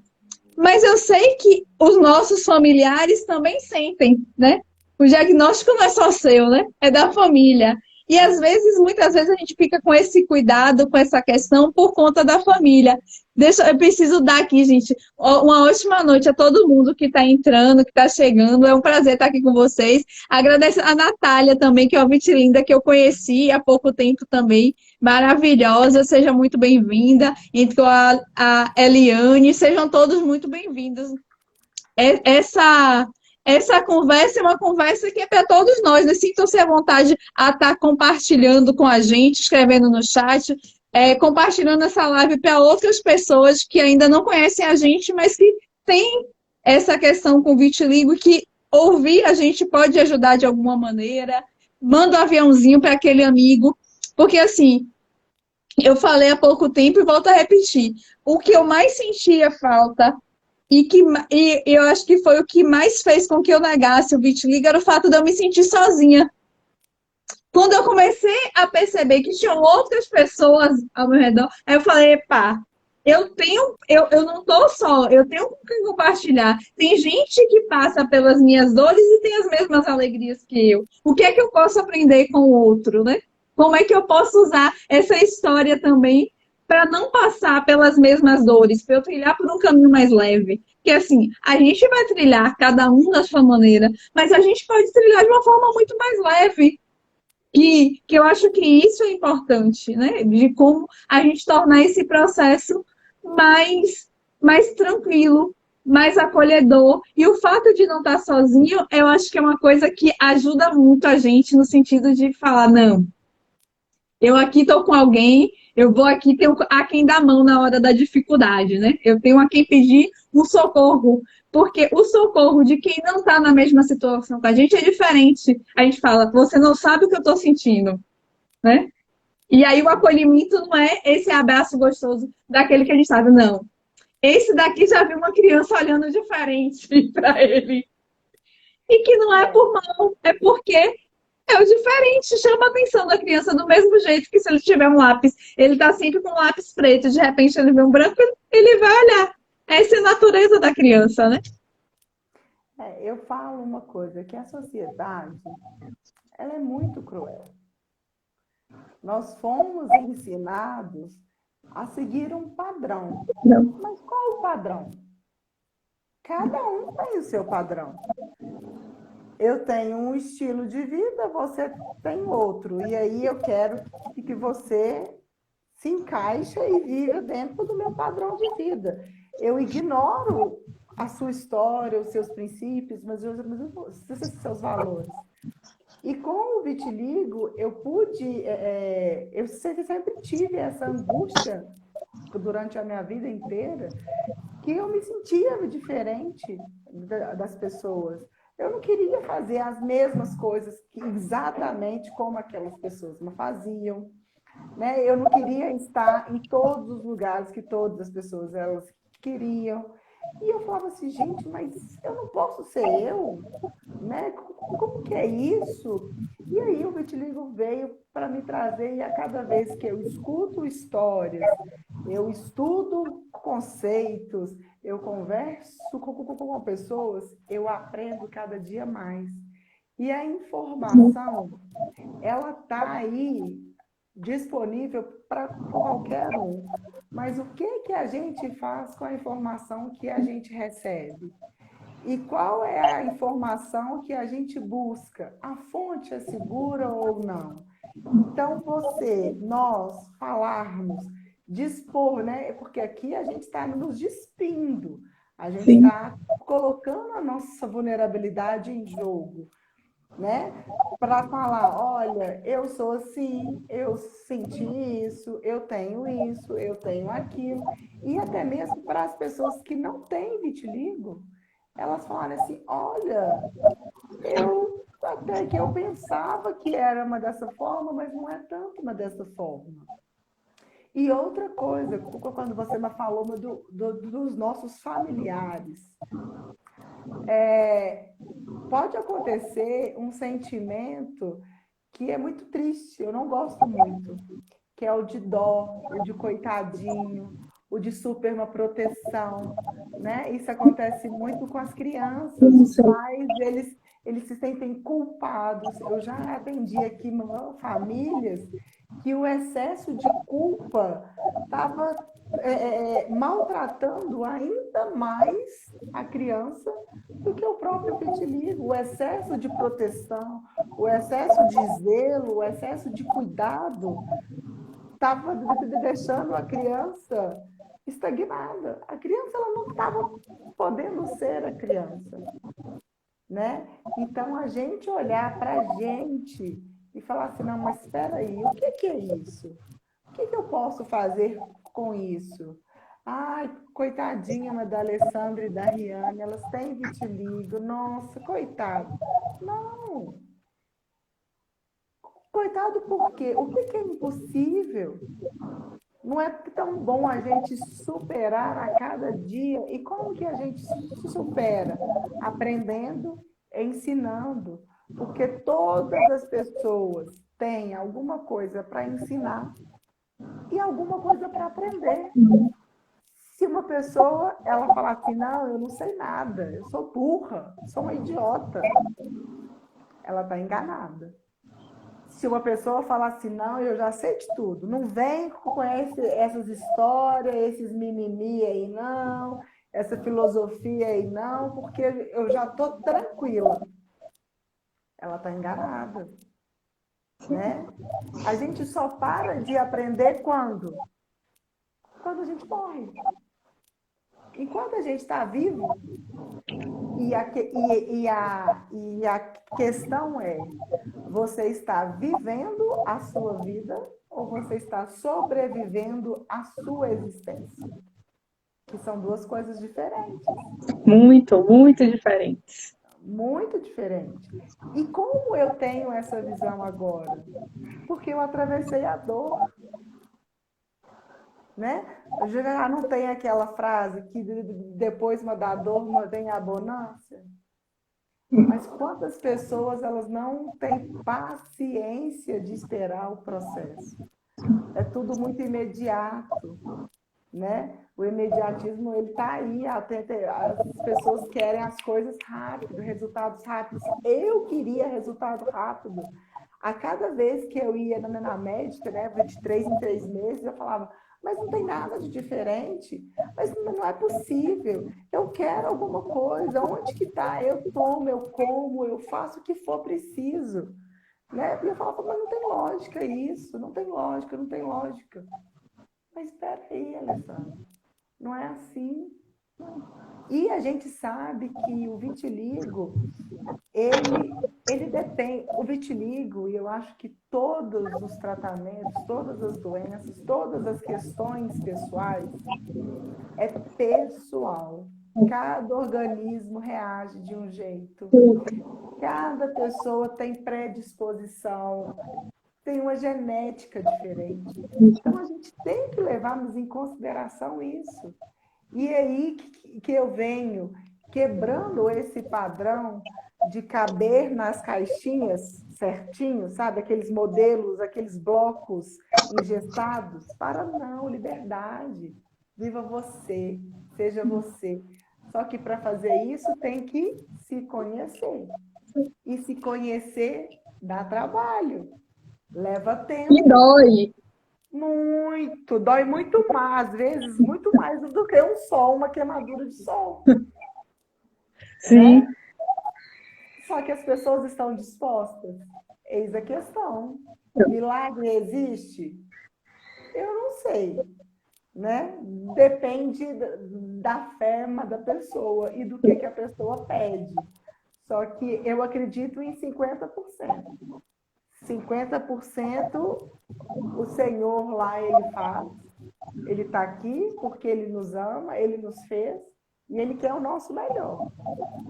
Mas eu sei que os nossos familiares também sentem, né? O diagnóstico não é só seu, né? É da família. E às vezes, muitas vezes, a gente fica com esse cuidado, com essa questão, por conta da família. Eu preciso dar aqui, gente, uma ótima noite a todo mundo que está entrando, que está chegando. É um prazer estar aqui com vocês. Agradeço a Natália também, que é uma vitilinda que eu conheci há pouco tempo também. Maravilhosa, seja muito bem-vinda. Entrou a Eliane, sejam todos muito bem-vindos. Essa conversa é uma conversa que é para todos nós, né? Sintam-se à vontade a estar compartilhando com a gente, escrevendo no chat, compartilhando essa live para outras pessoas que ainda não conhecem a gente, mas que têm essa questão com vitiligo, que ouvir a gente pode ajudar de alguma maneira. Manda um aviãozinho para aquele amigo, porque assim, eu falei há pouco tempo e volto a repetir, o que eu mais sentia falta e eu acho que foi o que mais fez com que eu negasse o vitiligo era o fato de eu me sentir sozinha. Quando eu comecei a perceber que tinham outras pessoas ao meu redor, aí eu falei, epá, eu não tô só, eu tenho com quem compartilhar. Tem gente que passa pelas minhas dores e tem as mesmas alegrias que eu. O que é que eu posso aprender com o outro, né? Como é que eu posso usar essa história também para não passar pelas mesmas dores, para eu trilhar por um caminho mais leve? Que assim, a gente vai trilhar cada um da sua maneira, mas a gente pode trilhar de uma forma muito mais leve. Que eu acho que isso é importante, né? De como a gente tornar esse processo mais tranquilo, mais acolhedor. E o fato de não estar sozinho, eu acho que é uma coisa que ajuda muito a gente no sentido de falar, não, eu aqui estou com alguém, eu vou aqui ter a quem dar mão na hora da dificuldade, né? Eu tenho a quem pedir um socorro, porque o socorro de quem não está na mesma situação com a gente é diferente. A gente fala, você não sabe o que eu estou sentindo, né? E aí o acolhimento não é esse abraço gostoso daquele que a gente sabe, não. Esse daqui já viu uma criança olhando diferente para ele. E que não é por mal, é porque é o diferente, chama a atenção da criança do mesmo jeito que se ele tiver um lápis, ele tá sempre com um lápis preto, de repente ele vê um branco, ele vai olhar. Essa é a natureza da criança, né? Eu falo uma coisa, que a sociedade, ela é muito cruel. Nós fomos ensinados a seguir um padrão. Não. Mas qual o padrão? Cada um tem o seu padrão. Eu tenho um estilo de vida, você tem outro. E aí eu quero que você se encaixe e viva dentro do meu padrão de vida. Eu ignoro a sua história, os seus princípios, mas os seus valores. E com o vitiligo, eu pude, eu sempre tive essa angústia durante a minha vida inteira, que eu me sentia diferente das pessoas. Eu não queria fazer as mesmas coisas que exatamente como aquelas pessoas me faziam, né? Eu não queria estar em todos os lugares que todas as pessoas elas queriam. E eu falava assim, gente, mas eu não posso ser eu, né? Como que é isso? E aí o vitiligo veio para me trazer, e a cada vez que eu escuto histórias, eu estudo conceitos, eu converso com pessoas, eu aprendo cada dia mais. E a informação, ela está aí disponível para qualquer um. Mas o que a gente faz com a informação que a gente recebe? E qual é a informação que a gente busca? A fonte é segura ou não? Então, nós falarmos, dispor, né? Porque aqui a gente está nos despindo, a gente está colocando a nossa vulnerabilidade em jogo, né? Para falar, olha, eu sou assim, eu senti isso, eu tenho aquilo. E até mesmo para as pessoas que não têm vitiligo, elas falam assim, olha, até que eu pensava que era uma dessa forma, mas não é tanto uma dessa forma. E outra coisa, quando você me falou dos nossos familiares, pode acontecer um sentimento que é muito triste, eu não gosto muito, que é o de dó, o de coitadinho, o de super uma proteção, né? Isso acontece muito com as crianças, os pais, eles se sentem culpados. Eu já atendi aqui famílias que o excesso de culpa estava maltratando ainda mais a criança do que o próprio vitiligo. O excesso de proteção, o excesso de zelo, o excesso de cuidado estava deixando a criança estagnada. A criança ela não estava podendo ser a criança, né? Então, a gente olhar para a gente e falar assim, não, mas espera aí, o que é isso? O que eu posso fazer com isso? Ai, coitadinha da Alessandra e da Riane, elas têm vitiligo, nossa, coitado. Não. Coitado por quê? O que é impossível? Não é tão bom a gente superar a cada dia? E como que a gente se supera? Aprendendo, ensinando. Porque todas as pessoas tem alguma coisa para ensinar e alguma coisa para aprender. Se uma pessoa, ela falar assim, não, eu não sei nada, eu sou burra, sou uma idiota, ela está enganada. Se uma pessoa falar assim, não, eu já sei de tudo, não vem com essas histórias, esses mimimi aí não, essa filosofia aí não, porque eu já estou tranquila. Ela está enganada, né? A gente só para de aprender quando? Quando a gente morre. Enquanto a gente está vivo, e a questão é, você está vivendo a sua vida ou você está sobrevivendo à sua existência? Que são duas coisas diferentes. Muito, muito diferentes. Muito diferentes. E como eu tenho essa visão agora? Porque eu atravessei a dor. Né? Já não tem aquela frase que depois da dor vem a bonança? Mas quantas pessoas elas não têm paciência de esperar o processo? É tudo muito imediato, né? O imediatismo ele está aí, as pessoas querem as coisas rápido, resultados rápidos. Eu queria resultado rápido. A cada vez que eu ia na médica, né, de 3 em 3 meses, eu falava, mas não tem nada de diferente, mas não é possível, eu quero alguma coisa, onde que está? Eu tomo, eu como, eu faço o que for preciso. Né? E eu falava, mas não tem lógica isso, não tem lógica, não tem lógica. Mas espera aí, Alessandra, não é assim. E a gente sabe que o vitiligo, ele depende, o vitiligo, e eu acho que todos os tratamentos, todas as doenças, todas as questões pessoais, é pessoal. Cada organismo reage de um jeito. Cada pessoa tem predisposição, tem uma genética diferente. Então, a gente tem que levarmos em consideração isso. E é aí que eu venho quebrando esse padrão de caber nas caixinhas certinho, sabe? Aqueles modelos, aqueles blocos engessados. Para não, liberdade. Viva você, seja você. Só que para fazer isso tem que se conhecer. E se conhecer dá trabalho, leva tempo. E dói. Muito, dói muito mais, às vezes, muito mais do que um sol, uma queimadura de sol. Sim. Né? Só que as pessoas estão dispostas. Eis a questão. Milagre existe? Eu não sei. Né? Depende da fé da pessoa e do que a pessoa pede. Só que eu acredito em 50%. 50% o Senhor lá, ele faz. Ele está aqui porque ele nos ama, ele nos fez e ele quer o nosso melhor.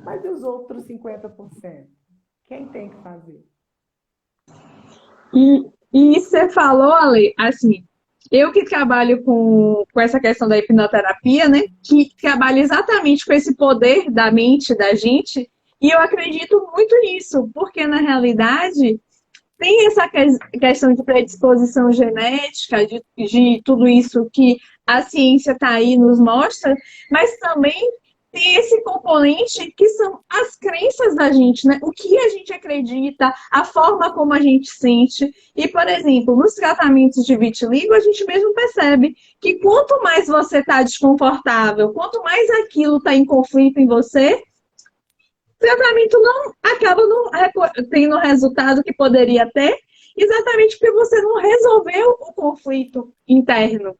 Mas e os outros 50%? Quem tem que fazer? E você falou, Ale, assim, eu que trabalho com essa questão da hipnoterapia, né, que trabalha exatamente com esse poder da mente da gente, e eu acredito muito nisso, porque na realidade tem essa questão de predisposição genética, de tudo isso que a ciência está aí nos mostra, mas também tem esse componente que são as crenças da gente, né? O que a gente acredita, a forma como a gente sente. E, por exemplo, nos tratamentos de vitiligo, a gente mesmo percebe que quanto mais você está desconfortável, quanto mais aquilo está em conflito em você, o tratamento não acaba não tendo o resultado que poderia ter, exatamente porque você não resolveu o conflito interno.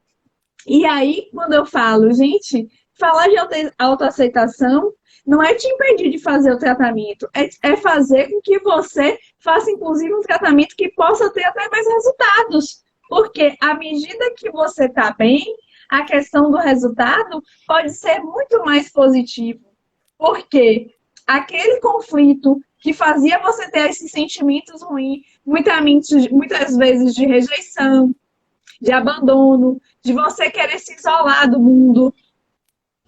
E aí, quando eu falo, gente, falar de autoaceitação não é te impedir de fazer o tratamento, é fazer com que você faça, inclusive, um tratamento que possa ter até mais resultados. Porque à medida que você está bem, a questão do resultado pode ser muito mais positivo. Porque aquele conflito que fazia você ter esses sentimentos ruins, muitas vezes de rejeição, de abandono, de você querer se isolar do mundo.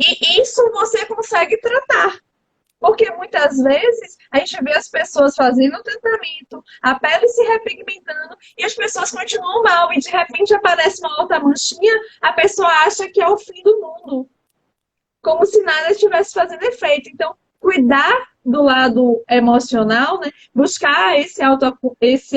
E isso você consegue tratar. Porque muitas vezes a gente vê as pessoas fazendo o tratamento, a pele se repigmentando e as pessoas continuam mal. E de repente aparece uma outra manchinha, a pessoa acha que é o fim do mundo, como se nada estivesse fazendo efeito. Então, cuidar do lado emocional, né? Buscar esse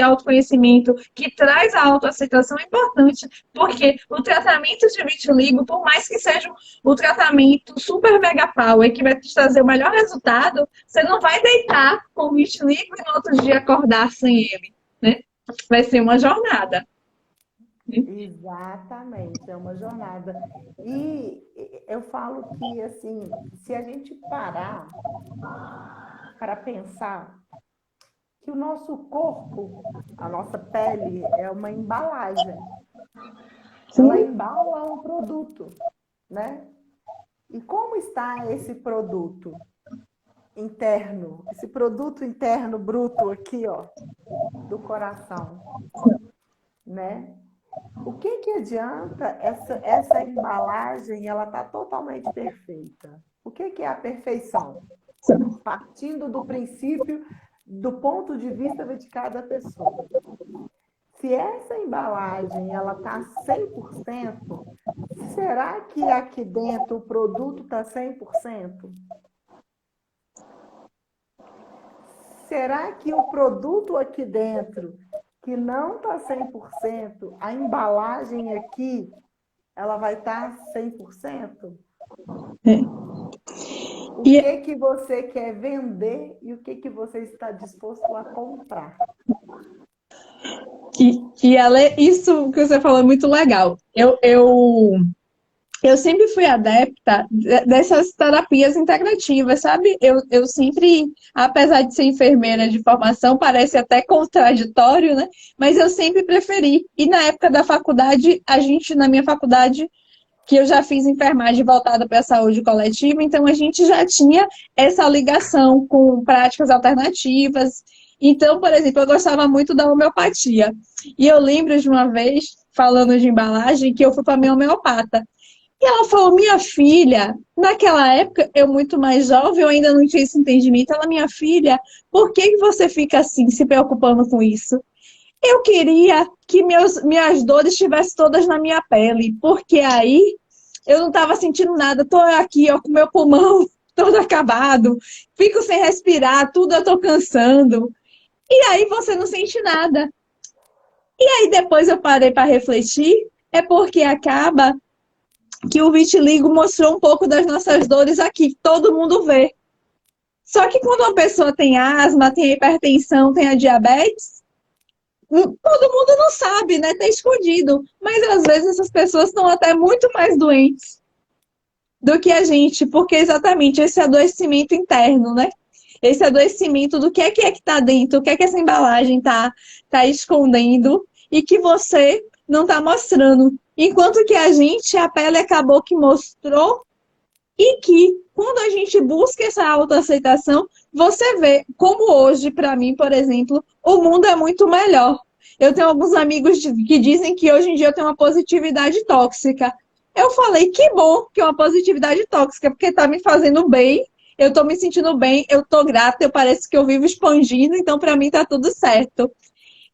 autoconhecimento que traz a autoaceitação é importante, porque o tratamento de vitiligo, por mais que seja o tratamento super mega power, que vai te trazer o melhor resultado, você não vai deitar com o vitiligo e no outro dia acordar sem ele, né? Vai ser uma jornada. Exatamente, é uma jornada. E eu falo que, assim, se a gente parar para pensar que o nosso corpo, a nossa pele, é uma embalagem. Ela Sim. embala um produto, né? E como está esse produto interno, esse produto interno bruto aqui, ó, do coração, né? O que adianta essa embalagem, ela tá totalmente perfeita? O que é a perfeição? Partindo do princípio, do ponto de vista de cada pessoa. Se essa embalagem ela tá 100%, será que aqui dentro o produto tá 100%? Será que o produto aqui dentro, que não está 100%, a embalagem aqui, ela vai estar 100%? O que você quer vender e o que você está disposto a comprar? Isso que você falou é muito legal. Eu sempre fui adepta dessas terapias integrativas, sabe? Eu sempre, apesar de ser enfermeira de formação, parece até contraditório, né? Mas eu sempre preferi. E na época da faculdade, na minha faculdade, que eu já fiz enfermagem voltada para a saúde coletiva, então a gente já tinha essa ligação com práticas alternativas. Então, por exemplo, eu gostava muito da homeopatia. E eu lembro de uma vez, falando de embalagem, que eu fui para a minha homeopata. E ela falou, minha filha, naquela época, eu muito mais jovem, eu ainda não tinha esse entendimento. Ela, minha filha, por que você fica assim, se preocupando com isso? Eu queria que minhas dores estivessem todas na minha pele, porque aí eu não estava sentindo nada. Estou aqui, ó, com meu pulmão todo acabado, fico sem respirar, tudo eu estou cansando. E aí você não sente nada. E aí depois eu parei para refletir, é porque acaba que o vitiligo mostrou um pouco das nossas dores aqui, todo mundo vê. Só que quando uma pessoa tem asma, tem hipertensão, tem a diabetes, todo mundo não sabe, né? Tá escondido. Mas às vezes essas pessoas estão até muito mais doentes do que a gente, porque exatamente esse adoecimento interno, né? Esse adoecimento do que é que tá dentro, o que é que essa embalagem tá escondendo e que você não tá mostrando. Enquanto que a pele acabou que mostrou e que quando a gente busca essa autoaceitação, você vê como hoje, para mim, por exemplo, o mundo é muito melhor. Eu tenho alguns amigos que dizem que hoje em dia eu tenho uma positividade tóxica. Eu falei, que bom que é uma positividade tóxica, porque está me fazendo bem, eu estou me sentindo bem, eu estou grata, eu parece que eu vivo expandindo, então para mim está tudo certo.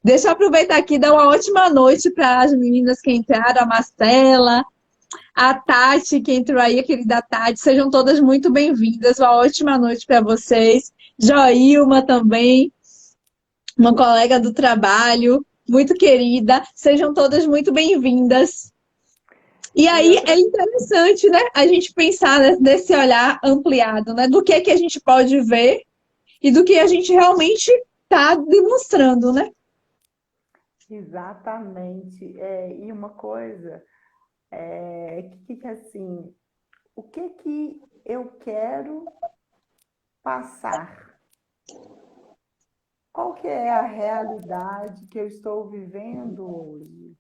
Deixa eu aproveitar aqui e dar uma ótima noite para as meninas que entraram, a Marcela, a Tati, que entrou aí, a querida Tati, sejam todas muito bem-vindas. Uma ótima noite para vocês. Joilma também, uma colega do trabalho, muito querida. Sejam todas muito bem-vindas. E aí é interessante, né, a gente pensar nesse olhar ampliado, né, do que é que a gente pode ver e do que a gente realmente está demonstrando, né? Exatamente. E uma coisa que assim, o que eu quero passar? Qual que é a realidade que eu estou vivendo hoje?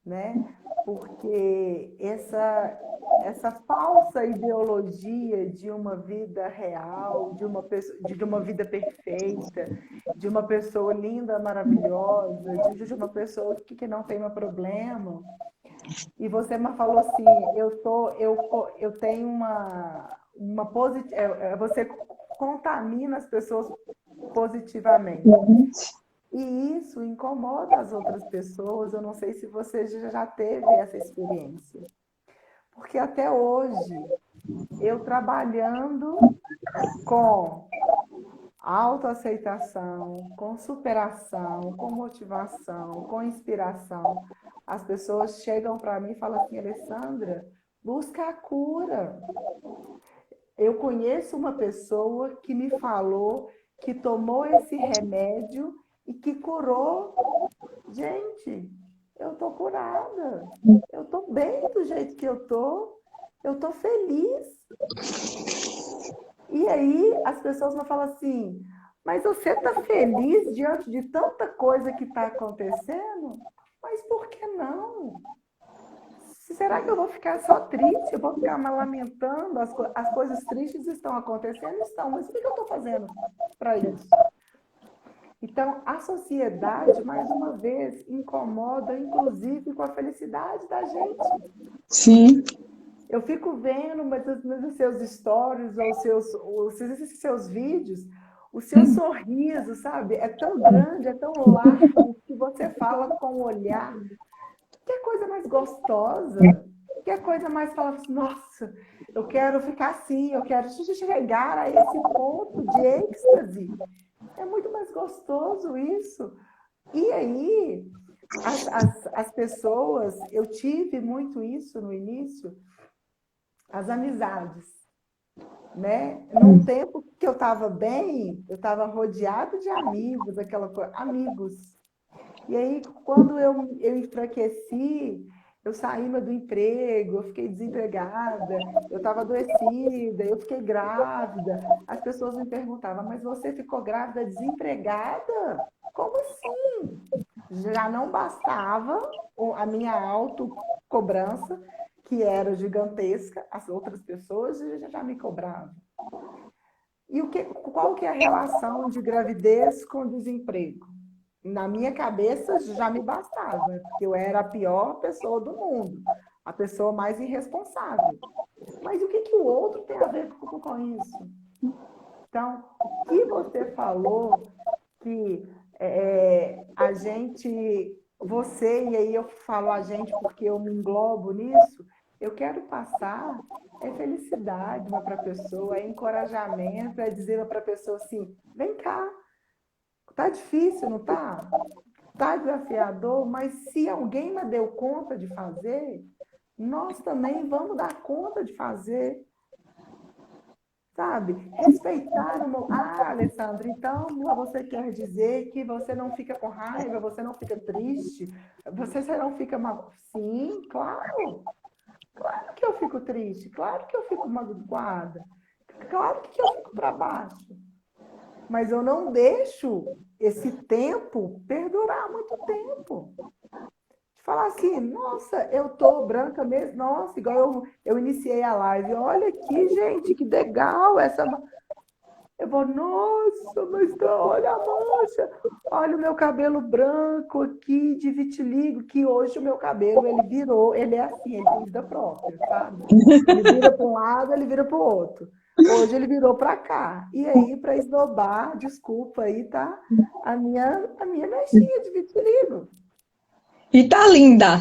Né? Porque essa falsa ideologia de uma vida real, de uma vida perfeita, de uma pessoa linda, maravilhosa, de uma pessoa que não tem um problema. E você me falou assim, eu tenho você contamina as pessoas positivamente. E isso incomoda as outras pessoas. Eu não sei se você já teve essa experiência. Porque até hoje, eu trabalhando com autoaceitação, com superação, com motivação, com inspiração, as pessoas chegam para mim e falam assim: Alessandra, busca a cura. Eu conheço uma pessoa que me falou que tomou esse remédio e que curou. Gente, eu tô curada. Eu tô bem do jeito que eu tô. Eu tô feliz. E aí as pessoas vão falar assim: mas você tá feliz diante de tanta coisa que está acontecendo? Mas por que não? Será que eu vou ficar só triste? Eu vou ficar me lamentando? As coisas tristes estão acontecendo? Estão, mas o que eu estou fazendo para isso? Então, a sociedade, mais uma vez, incomoda, inclusive, com a felicidade da gente. Sim. Eu fico vendo nos seus stories ou seus vídeos, o seu sorriso, sabe? É tão grande, é tão largo, que você fala com o olhar. Que coisa mais gostosa, que coisa mais fala assim: nossa, eu quero ficar assim, eu quero chegar a esse ponto de êxtase. É muito mais gostoso isso. E aí, as pessoas, eu tive muito isso no início, as amizades, né? Num tempo que eu estava bem, eu estava rodeado de amigos, aquela coisa, amigos. E aí, quando eu enfraqueci, eu saí do emprego, eu fiquei desempregada, eu estava adoecida, eu fiquei grávida. As pessoas me perguntavam: mas você ficou grávida desempregada? Como assim? Já não bastava a minha autocobrança, que era gigantesca, as outras pessoas já me cobravam. E qual que é a relação de gravidez com desemprego? Na minha cabeça já me bastava, porque eu era a pior pessoa do mundo, a pessoa mais irresponsável. Mas o que o outro tem a ver com isso? Então, o que você falou que a gente, você, e aí eu falo a gente porque eu me englobo nisso, eu quero passar felicidade para a pessoa, encorajamento, dizer para a pessoa assim: vem cá, tá difícil, não tá? Tá desafiador, mas se alguém me deu conta de fazer, nós também vamos dar conta de fazer. Sabe? Respeitar o meu... Ah, Alessandra, então você quer dizer que você não fica com raiva, você não fica triste, você não fica mal. Sim, claro. Claro que eu fico triste, claro que eu fico magoada, claro que eu fico para baixo. Mas eu não deixo esse tempo perdurar muito tempo. Falar assim: nossa, eu tô branca mesmo, nossa, igual eu iniciei a live, olha aqui, gente, que legal essa. Eu vou: nossa, mas olha a mancha, olha o meu cabelo branco aqui de vitiligo, que hoje o meu cabelo, ele é assim, ele tem vida própria, sabe? Ele vira para um lado, ele vira para o outro. Hoje ele virou para cá. E aí, para esnobar, desculpa aí, tá? A minha mechinha de vitiligo. E tá linda!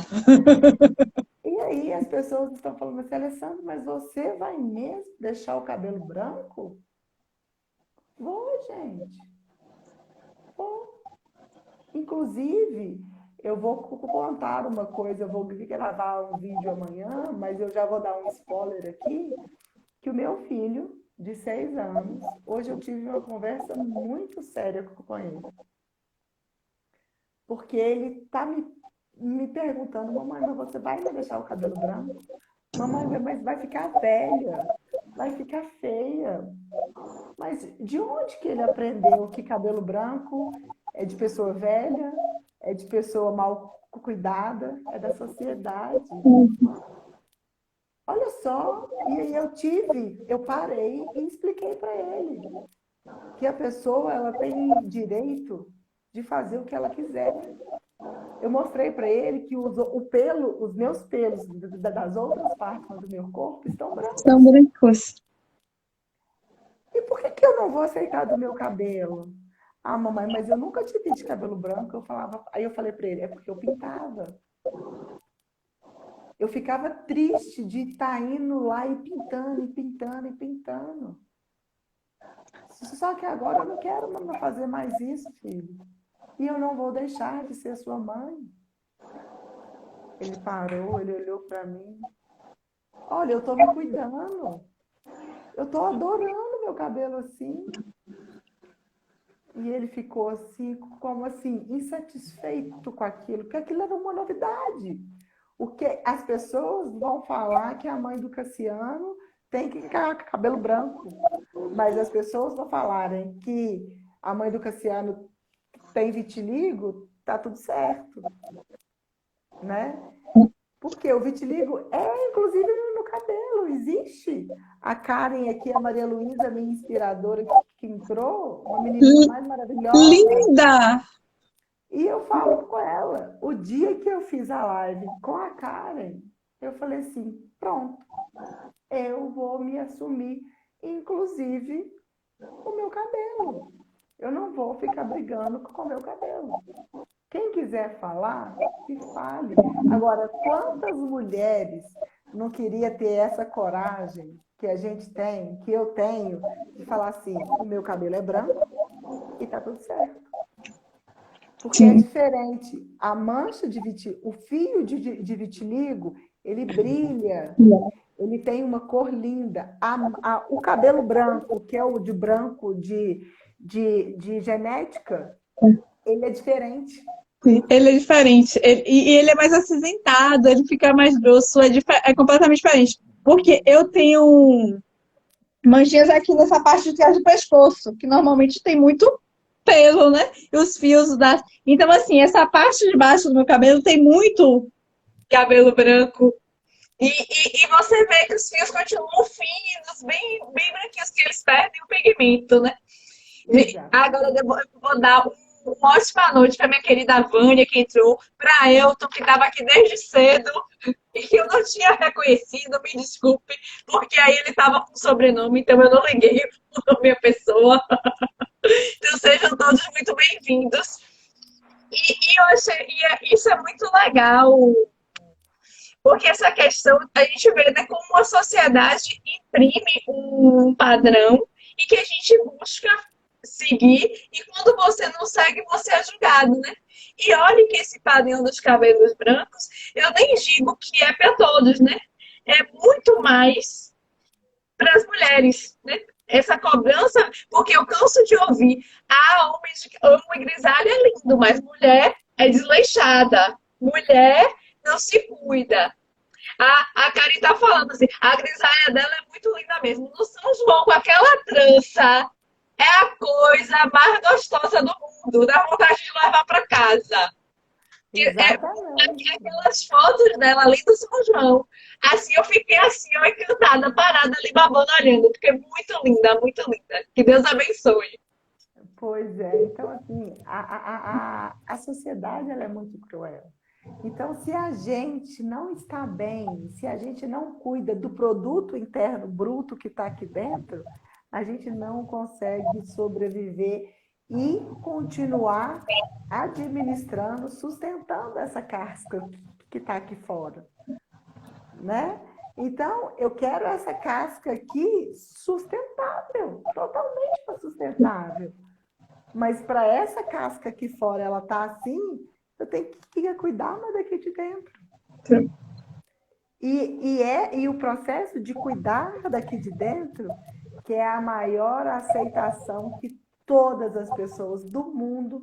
E aí as pessoas estão falando assim: Alessandra, mas você vai mesmo deixar o cabelo branco? Vou, gente. Vou. Inclusive, eu vou contar uma coisa, eu vou gravar um vídeo amanhã, mas eu já vou dar um spoiler aqui, que o meu filho, de 6 anos, hoje eu tive uma conversa muito séria com ele. Porque ele está me perguntando: mamãe, mas você vai me deixar o cabelo branco? Mamãe, mas vai ficar velha, vai ficar feia. Mas de onde que ele aprendeu que cabelo branco é de pessoa velha, é de pessoa mal cuidada, é da sociedade? Olha só, e aí eu parei e expliquei para ele que a pessoa, ela tem direito de fazer o que ela quiser. Eu mostrei para ele que os meus pelos das outras partes do meu corpo estão brancos. São brancos. não vou aceitar do meu cabelo. Ah, mamãe, mas eu nunca te vi de cabelo branco. Aí eu falei para ele, é porque eu pintava. Eu ficava triste de estar indo lá e pintando, e pintando, e pintando. Só que agora eu não quero fazer mais isso, filho. E eu não vou deixar de ser sua mãe. Ele parou, ele olhou para mim. Olha, eu estou me cuidando. Eu estou adorando meu cabelo assim. E ele ficou assim, como assim, insatisfeito com aquilo, porque aquilo era uma novidade. O que as pessoas vão falar que a mãe do Cassiano tem que ficar com cabelo branco, mas as pessoas vão falarem que a mãe do Cassiano tem vitiligo, tá tudo certo, né? Porque o vitiligo inclusive, no cabelo, existe. A Karen aqui, a Maria Luísa, minha inspiradora, que entrou, uma menininha mais maravilhosa. Linda! E eu falo com ela, o dia que eu fiz a live com a Karen, eu falei assim, pronto, eu vou me assumir, inclusive o meu cabelo. Eu não vou ficar brigando com o meu cabelo. Quem quiser falar, que fale. Agora, quantas mulheres não queria ter essa coragem que a gente tem, que eu tenho, de falar assim, o meu cabelo é branco e tá tudo certo. Porque é diferente. A mancha de vitiligo, o fio de vitiligo, ele brilha, ele tem uma cor linda. O cabelo branco, que é o de branco de genética, ele é diferente. Ele é diferente. E ele é mais acinzentado, ele fica mais grosso, é completamente diferente. Porque eu tenho manchinhas aqui nessa parte de trás do pescoço, que normalmente tem muito pelo, né? E os fios da. Então, assim, essa parte de baixo do meu cabelo tem muito cabelo branco. E você vê que os fios continuam finos, bem, bem branquinhos, que eles perdem o pigmento, né? Agora eu vou dar uma ótima noite para minha querida Vânia, que entrou, para Elton, que estava aqui desde cedo e que eu não tinha reconhecido, me desculpe, porque aí ele estava com sobrenome, então eu não liguei o nome da pessoa. Então sejam todos muito bem-vindos. E eu achei, isso é muito legal, porque essa questão, a gente vê, né, como a sociedade imprime um padrão e que a gente busca seguir, e quando você não segue, você é julgado, né? E olha que esse padrão dos cabelos brancos, eu nem digo que é para todos, né? É muito mais para as mulheres, né? Essa cobrança, porque eu canso de ouvir, homem grisalho é lindo, mas mulher é desleixada, mulher não se cuida. A Karen tá falando assim, a grisalha dela é muito linda mesmo. No São João, com aquela trança, é a coisa mais gostosa do mundo. Dá vontade de levar para casa. Aquelas fotos dela ali do São João. Assim, eu fiquei assim, ó, encantada, parada ali, babando, olhando. Porque é muito linda, muito linda. Que Deus abençoe. Pois é. Então, assim, a sociedade, ela é muito cruel. Então, se a gente não está bem, se a gente não cuida do produto interno bruto que está aqui dentro, a gente não consegue sobreviver e continuar administrando, sustentando essa casca que está aqui fora, né? Então, eu quero essa casca aqui sustentável, totalmente sustentável. Mas para essa casca aqui fora, ela tá assim, eu tenho que cuidar mais daqui de dentro. Sim. E o processo de cuidar daqui de dentro, que é a maior aceitação que todas as pessoas do mundo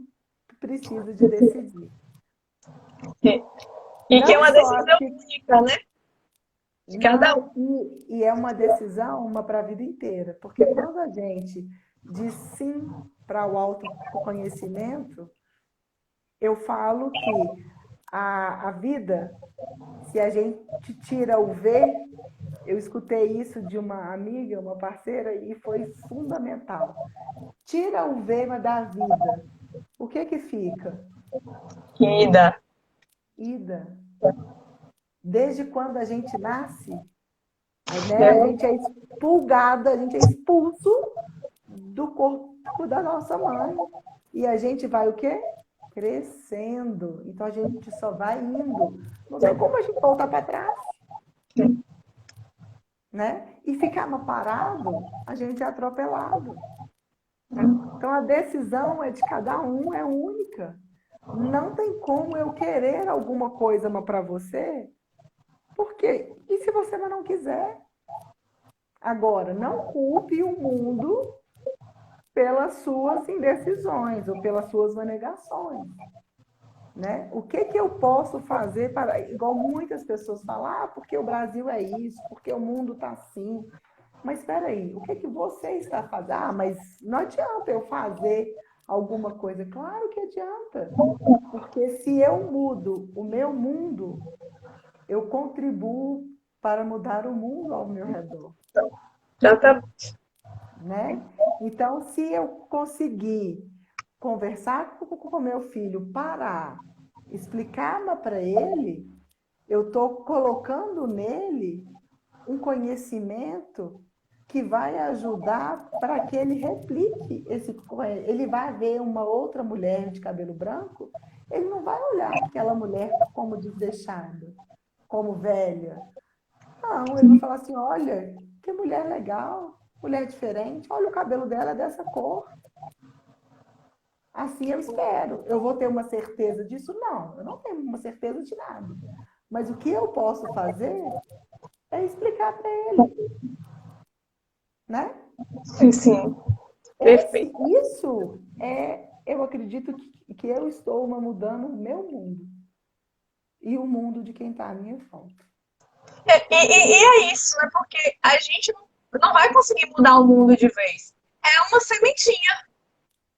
precisam de decidir. E que é uma decisão única, né? De cada um. E é uma decisão, uma para a vida inteira. Porque quando a gente diz sim para o autoconhecimento, eu falo que a vida, se a gente tira o V, eu escutei isso de uma amiga, uma parceira, e foi fundamental. Tira o V da vida. O que fica? Ida. Ida. Desde quando a gente nasce, né, a gente é expulgado, a gente é expulso do corpo da nossa mãe. E a gente vai o quê? Crescendo. Então a gente só vai indo. Não tem como a gente voltar para trás. Né? E ficar parado, a gente é atropelado. Então a decisão é de cada um, é única. Não tem como eu querer alguma coisa para você, porque e se você não quiser? Agora, não culpe o mundo pelas suas indecisões ou pelas suas negações. Né? O que eu posso fazer para... Igual muitas pessoas falam, porque o Brasil é isso, porque o mundo está assim. Mas espera aí, o que você está fazendo? Mas não adianta eu fazer alguma coisa. Claro que adianta. Porque se eu mudo o meu mundo, eu contribuo para mudar o mundo ao meu redor. Exatamente. Né? Então, se eu conseguir conversar com o meu filho, parar, explicar para ele, eu estou colocando nele um conhecimento que vai ajudar para que ele replique ele vai ver uma outra mulher de cabelo branco, ele não vai olhar aquela mulher como desleixada, como velha. Não, ele vai falar assim, olha, que mulher legal, mulher diferente, olha o cabelo dela é dessa cor. Assim eu espero. Eu vou ter uma certeza disso? Não, eu não tenho uma certeza de nada. Mas o que eu posso fazer é explicar para ele. Né? Sim, sim. Perfeito. Isso eu acredito que eu estou mudando o meu mundo. E o mundo de quem está à minha volta. E é isso, né? Porque a gente não vai conseguir mudar o mundo de vez. É uma sementinha.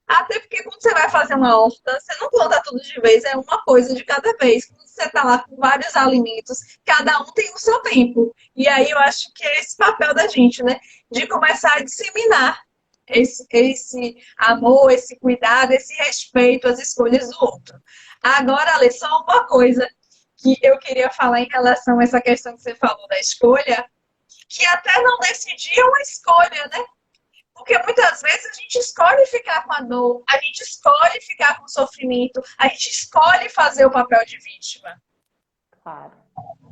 Até porque quando você vai fazer uma horta, você não planta tudo de vez, é uma coisa de cada vez. Quando você está lá com vários alimentos, cada um tem o seu tempo. E aí eu acho que é esse papel da gente, né? De começar a disseminar esse amor, esse cuidado, esse respeito às escolhas do outro. Agora, Alê, só uma coisa que eu queria falar em relação a essa questão que você falou da escolha, que até não decidir é uma escolha, né? Porque muitas vezes a gente escolhe ficar com a dor, a gente escolhe ficar com o sofrimento, a gente escolhe fazer o papel de vítima. Claro.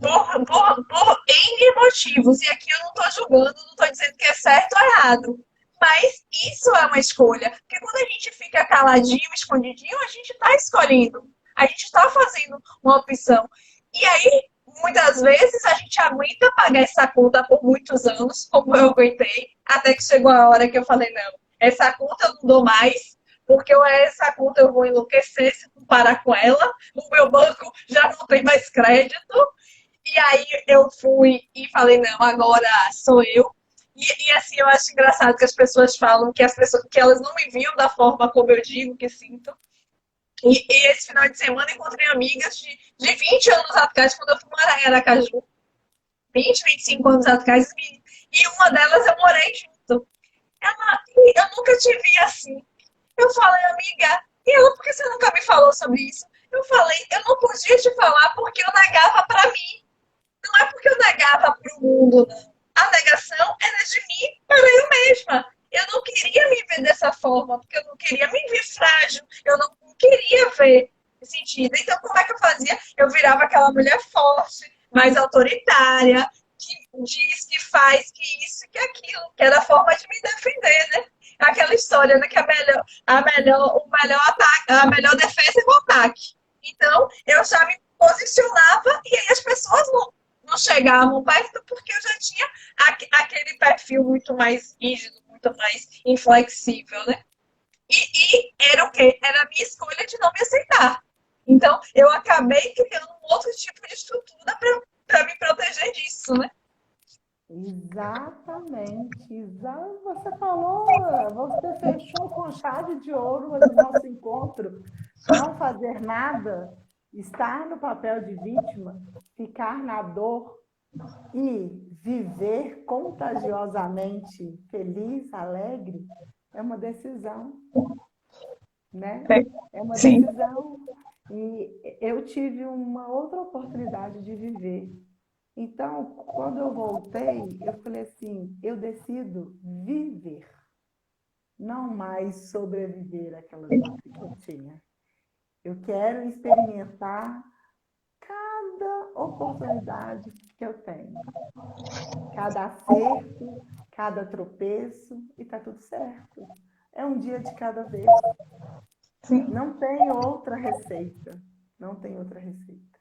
Por N motivos. E aqui eu não estou julgando, não estou dizendo que é certo ou errado. Mas isso é uma escolha. Porque quando a gente fica caladinho, escondidinho, a gente está escolhendo. A gente está fazendo uma opção. E aí, muitas vezes, a gente aguenta pagar essa conta por muitos anos, como eu aguentei, até que chegou a hora que eu falei, não, essa conta eu não dou mais, porque essa conta eu vou enlouquecer se não parar com ela, o meu banco já não tem mais crédito. E aí eu fui e falei, não, agora sou eu. E assim, eu acho engraçado que as pessoas falam que elas não me viam da forma como eu digo que sinto. E esse final de semana encontrei amigas de 20 anos atrás, quando eu fui morar em Aracaju. 20, 25 anos atrás. E uma delas eu morei junto. Eu nunca te vi assim. Eu falei, amiga, e ela, por que você nunca me falou sobre isso? Eu falei, eu não podia te falar porque eu negava para mim. Não é porque eu negava para o mundo, não. A negação era de mim para eu mesma. Eu não queria me ver dessa forma, porque eu não queria me ver frágil, eu não queria ver sentido. Então, como é que eu fazia? Eu virava aquela mulher forte, mais autoritária, que diz, que faz, que isso, que aquilo, que era a forma de me defender, né? Aquela história, né, que o melhor ataque, a melhor defesa é o ataque. Então, eu já me posicionava e aí as pessoas não chegavam perto porque eu já tinha aquele perfil muito mais rígido, muito mais inflexível, né? E era o quê? Era a minha escolha de não me aceitar. Então, eu acabei criando um outro tipo de estrutura para me proteger disso, né? Exatamente. Você falou, você fechou com chave de ouro o nosso encontro. Não fazer nada, estar no papel de vítima, ficar na dor e viver contagiosamente feliz, alegre, é uma decisão, né? É uma Sim. decisão. E eu tive uma outra oportunidade de viver. Então, quando eu voltei, eu falei assim, eu decido viver. não mais sobreviver àquela vida que eu tinha. Eu quero experimentar cada oportunidade que eu tenho, cada acerto, cada tropeço, e tá tudo certo. É um dia de cada vez. Sim. Não tem outra receita. Não tem outra receita.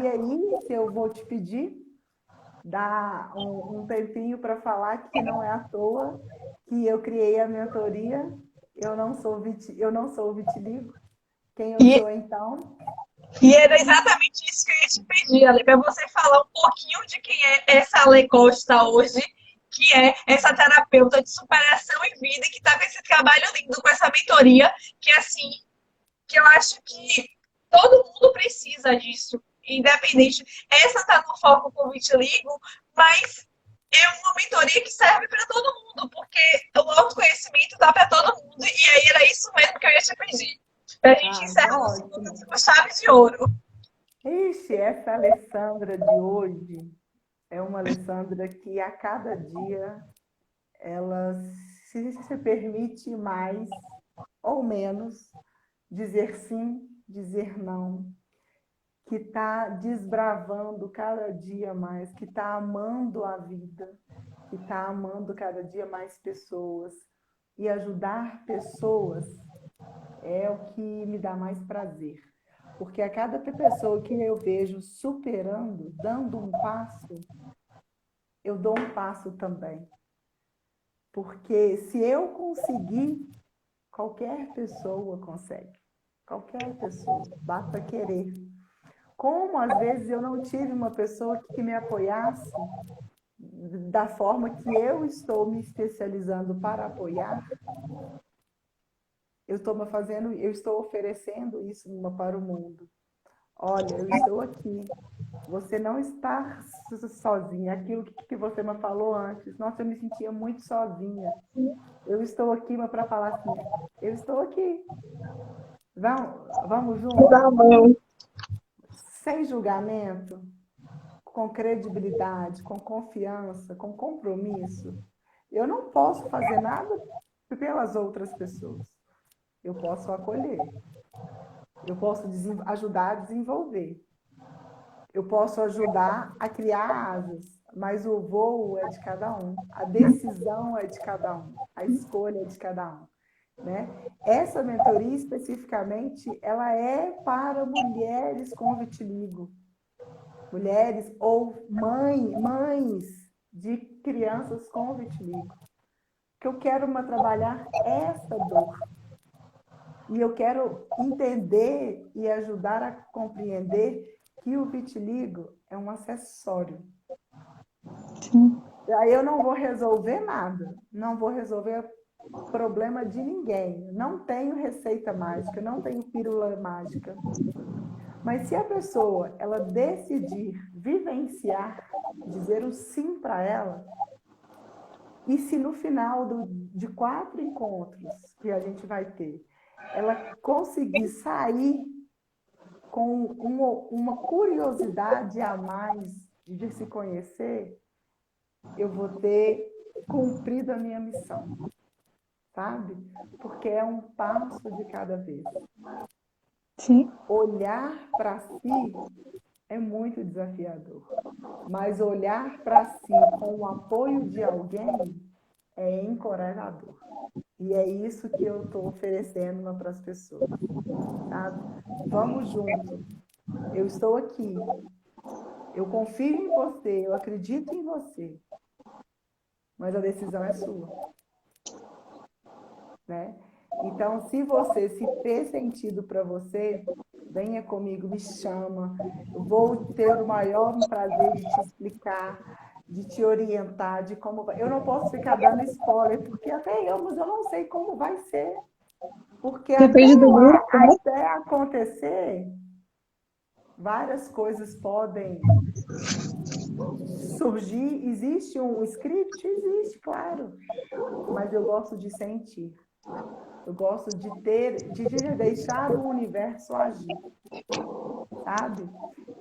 E aí, se eu vou te pedir, dá um tempinho para falar que não é à toa que eu criei a mentoria. Eu não sou o vitiligo. Quem eu E, sou, então? e era exatamente isso que eu ia te pedir, Ale, para você falar um pouquinho de quem é essa Ale Costa hoje, que é essa terapeuta de superação em vida, que está com esse trabalho lindo, com essa mentoria, que assim, que eu acho que todo mundo precisa disso, independente. Essa está no foco com o vitiligo, mas é uma mentoria que serve para todo mundo, porque o autoconhecimento dá para todo mundo, e aí era isso mesmo que eu ia te pedir. Para a gente encerrar Ótimo. com chave de ouro. Ixi, essa Alessandra de hoje é uma Alessandra que a cada dia ela se permite mais ou menos dizer sim, dizer não, que está desbravando cada dia mais, que está amando a vida, que está amando cada dia mais pessoas. E ajudar pessoas é o que me dá mais prazer. Porque a cada pessoa que eu vejo superando, dando um passo, eu dou um passo também. Porque se eu conseguir, qualquer pessoa consegue. Qualquer pessoa, basta querer. Como às vezes eu não tive uma pessoa que me apoiasse da forma que eu estou me especializando para apoiar, eu estou oferecendo isso para o mundo. Olha, eu estou aqui. Você não está sozinha. Aquilo que você me falou antes, nossa, eu me sentia muito sozinha. Eu estou aqui para falar assim, eu estou aqui. Vamos juntos? Sem julgamento, com credibilidade, com confiança, com compromisso. Eu não posso fazer nada pelas outras pessoas. Eu posso acolher. Eu posso ajudar a desenvolver. Eu posso ajudar a criar asas, mas o voo é de cada um. A decisão é de cada um. A escolha é de cada um. Né? Essa mentoria, especificamente, ela é para mulheres com vitiligo. Mulheres ou mães de crianças com vitiligo. Que eu quero trabalhar essa dor. E eu quero entender e ajudar a compreender que o vitiligo é um acessório. Sim. Aí eu não vou resolver nada, não vou resolver problema de ninguém. Não tenho receita mágica, não tenho pílula mágica. Mas se a pessoa ela decidir vivenciar, dizer o sim para ela, e se no final de 4 encontros que a gente vai ter, ela conseguir sair com uma curiosidade a mais de se conhecer, eu vou ter cumprido a minha missão, sabe? Porque é um passo de cada vez. Sim. Olhar para si é muito desafiador, mas olhar para si com o apoio de alguém é encorajador. E é isso que eu estou oferecendo para as pessoas, sabe? Vamos junto. Eu estou aqui. Eu confio em você, eu acredito em você. Mas a decisão é sua, né? Então, se você se fez sentido para você, venha comigo, me chama. Eu vou ter o maior prazer de te explicar, de te orientar, de como vai. Eu não posso ficar dando spoiler, porque mas eu não sei como vai ser. Porque Depende do grupo, né? até acontecer, várias coisas podem surgir. Existe um script? Existe, claro. Mas eu gosto de sentir. Eu gosto de deixar o universo agir, sabe?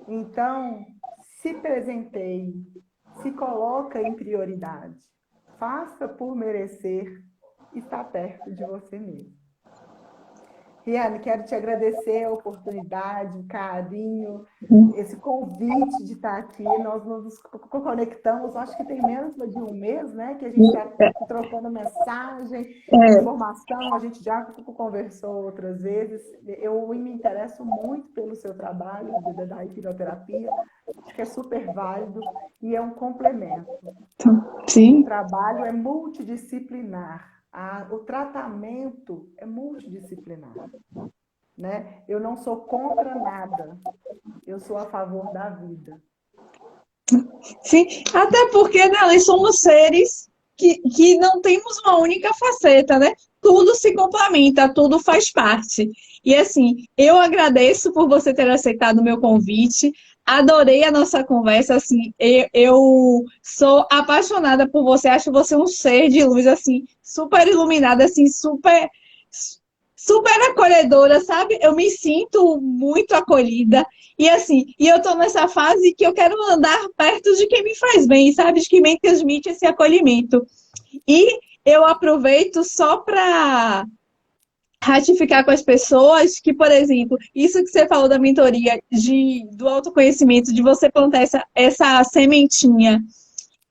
Então, se presenteie, se coloca em prioridade. Faça por merecer estar perto de você mesmo. Riane, quero te agradecer a oportunidade, o carinho, esse convite de estar aqui. Nós nos conectamos, acho que tem menos de um mês, né? Que a gente está trocando mensagem, informação, a gente já conversou outras vezes. Eu me interesso muito pelo seu trabalho da hipnoterapia, acho que é super válido e é um complemento. Sim. O trabalho é multidisciplinar. O tratamento é multidisciplinar, né? Eu não sou contra nada, eu sou a favor da vida. Sim, até porque, né, nós somos seres que não temos uma única faceta, né? Tudo se complementa, tudo faz parte. E assim, eu agradeço por você ter aceitado o meu convite. Adorei a nossa conversa, assim, eu sou apaixonada por você, acho você um ser de luz, assim, super iluminada, assim, super acolhedora, sabe? Eu me sinto muito acolhida, e assim, e eu tô nessa fase que eu quero andar perto de quem me faz bem, sabe? De quem me transmite esse acolhimento. E eu aproveito só para ratificar com as pessoas que, por exemplo, isso que você falou da mentoria, do autoconhecimento, de você plantar essa sementinha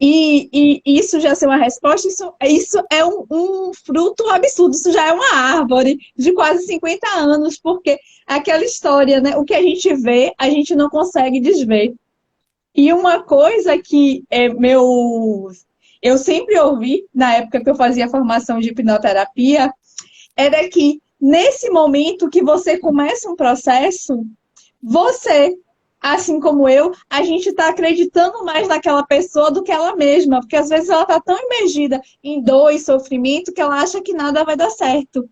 e isso já ser uma resposta, isso é um fruto absurdo, isso já é uma árvore de quase 50 anos, porque aquela história, né, o que a gente vê, a gente não consegue desver. E uma coisa que eu sempre ouvi, na época que eu fazia formação de hipnoterapia, era que nesse momento que você começa um processo, você, assim como eu, a gente está acreditando mais naquela pessoa do que ela mesma, porque às vezes ela está tão imergida em dor e sofrimento que ela acha que nada vai dar certo.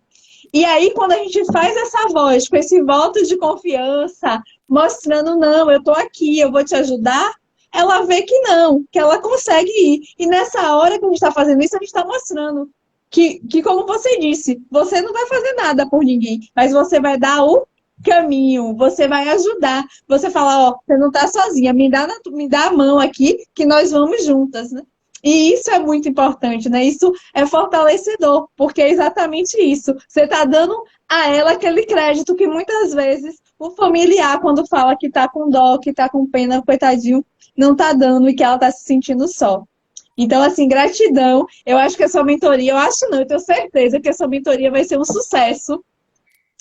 E aí, quando a gente faz essa voz, com esse voto de confiança, mostrando, não, eu estou aqui, eu vou te ajudar, ela vê que não, que ela consegue ir. E nessa hora que a gente está fazendo isso, a gente está mostrando que, como você disse, você não vai fazer nada por ninguém, mas você vai dar o caminho, você vai ajudar. Você fala, ó, você não está sozinha, me dá a mão aqui que nós vamos juntas, né? E isso é muito importante, né? Isso é fortalecedor, porque é exatamente isso. Você está dando a ela aquele crédito que muitas vezes o familiar, quando fala que está com dó, que está com pena, coitadinho, não está dando e que ela está se sentindo só. Então, assim, gratidão. Eu acho que a sua mentoria, eu acho não, eu tenho certeza que a sua mentoria vai ser um sucesso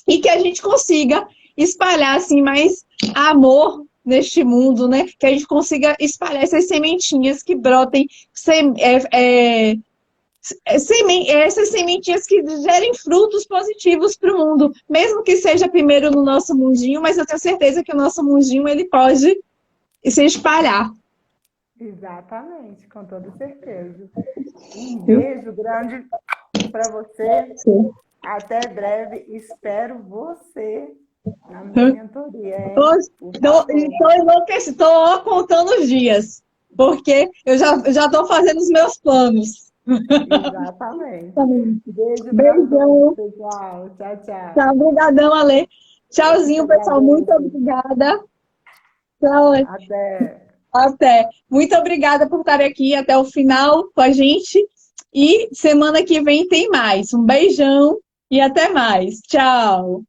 e que a gente consiga espalhar, assim, mais amor neste mundo, né? Que a gente consiga espalhar essas sementinhas que brotem, essas sementinhas que gerem frutos positivos para o mundo, mesmo que seja primeiro no nosso mundinho, mas eu tenho certeza que o nosso mundinho ele pode se espalhar. Exatamente, com toda certeza. Um beijo grande para você. Sim. Até breve. Espero você na minha mentoria. Estou contando os dias, porque eu já estou fazendo os meus planos. Exatamente. Beijo. Beijão. Pessoal. Tchau, tchau. Tchau, obrigadão, Ale. Tchauzinho, pessoal. Muito obrigada. Tchau. Até. Muito obrigada por estar aqui até o final com a gente. E semana que vem tem mais. Um beijão e até mais. Tchau.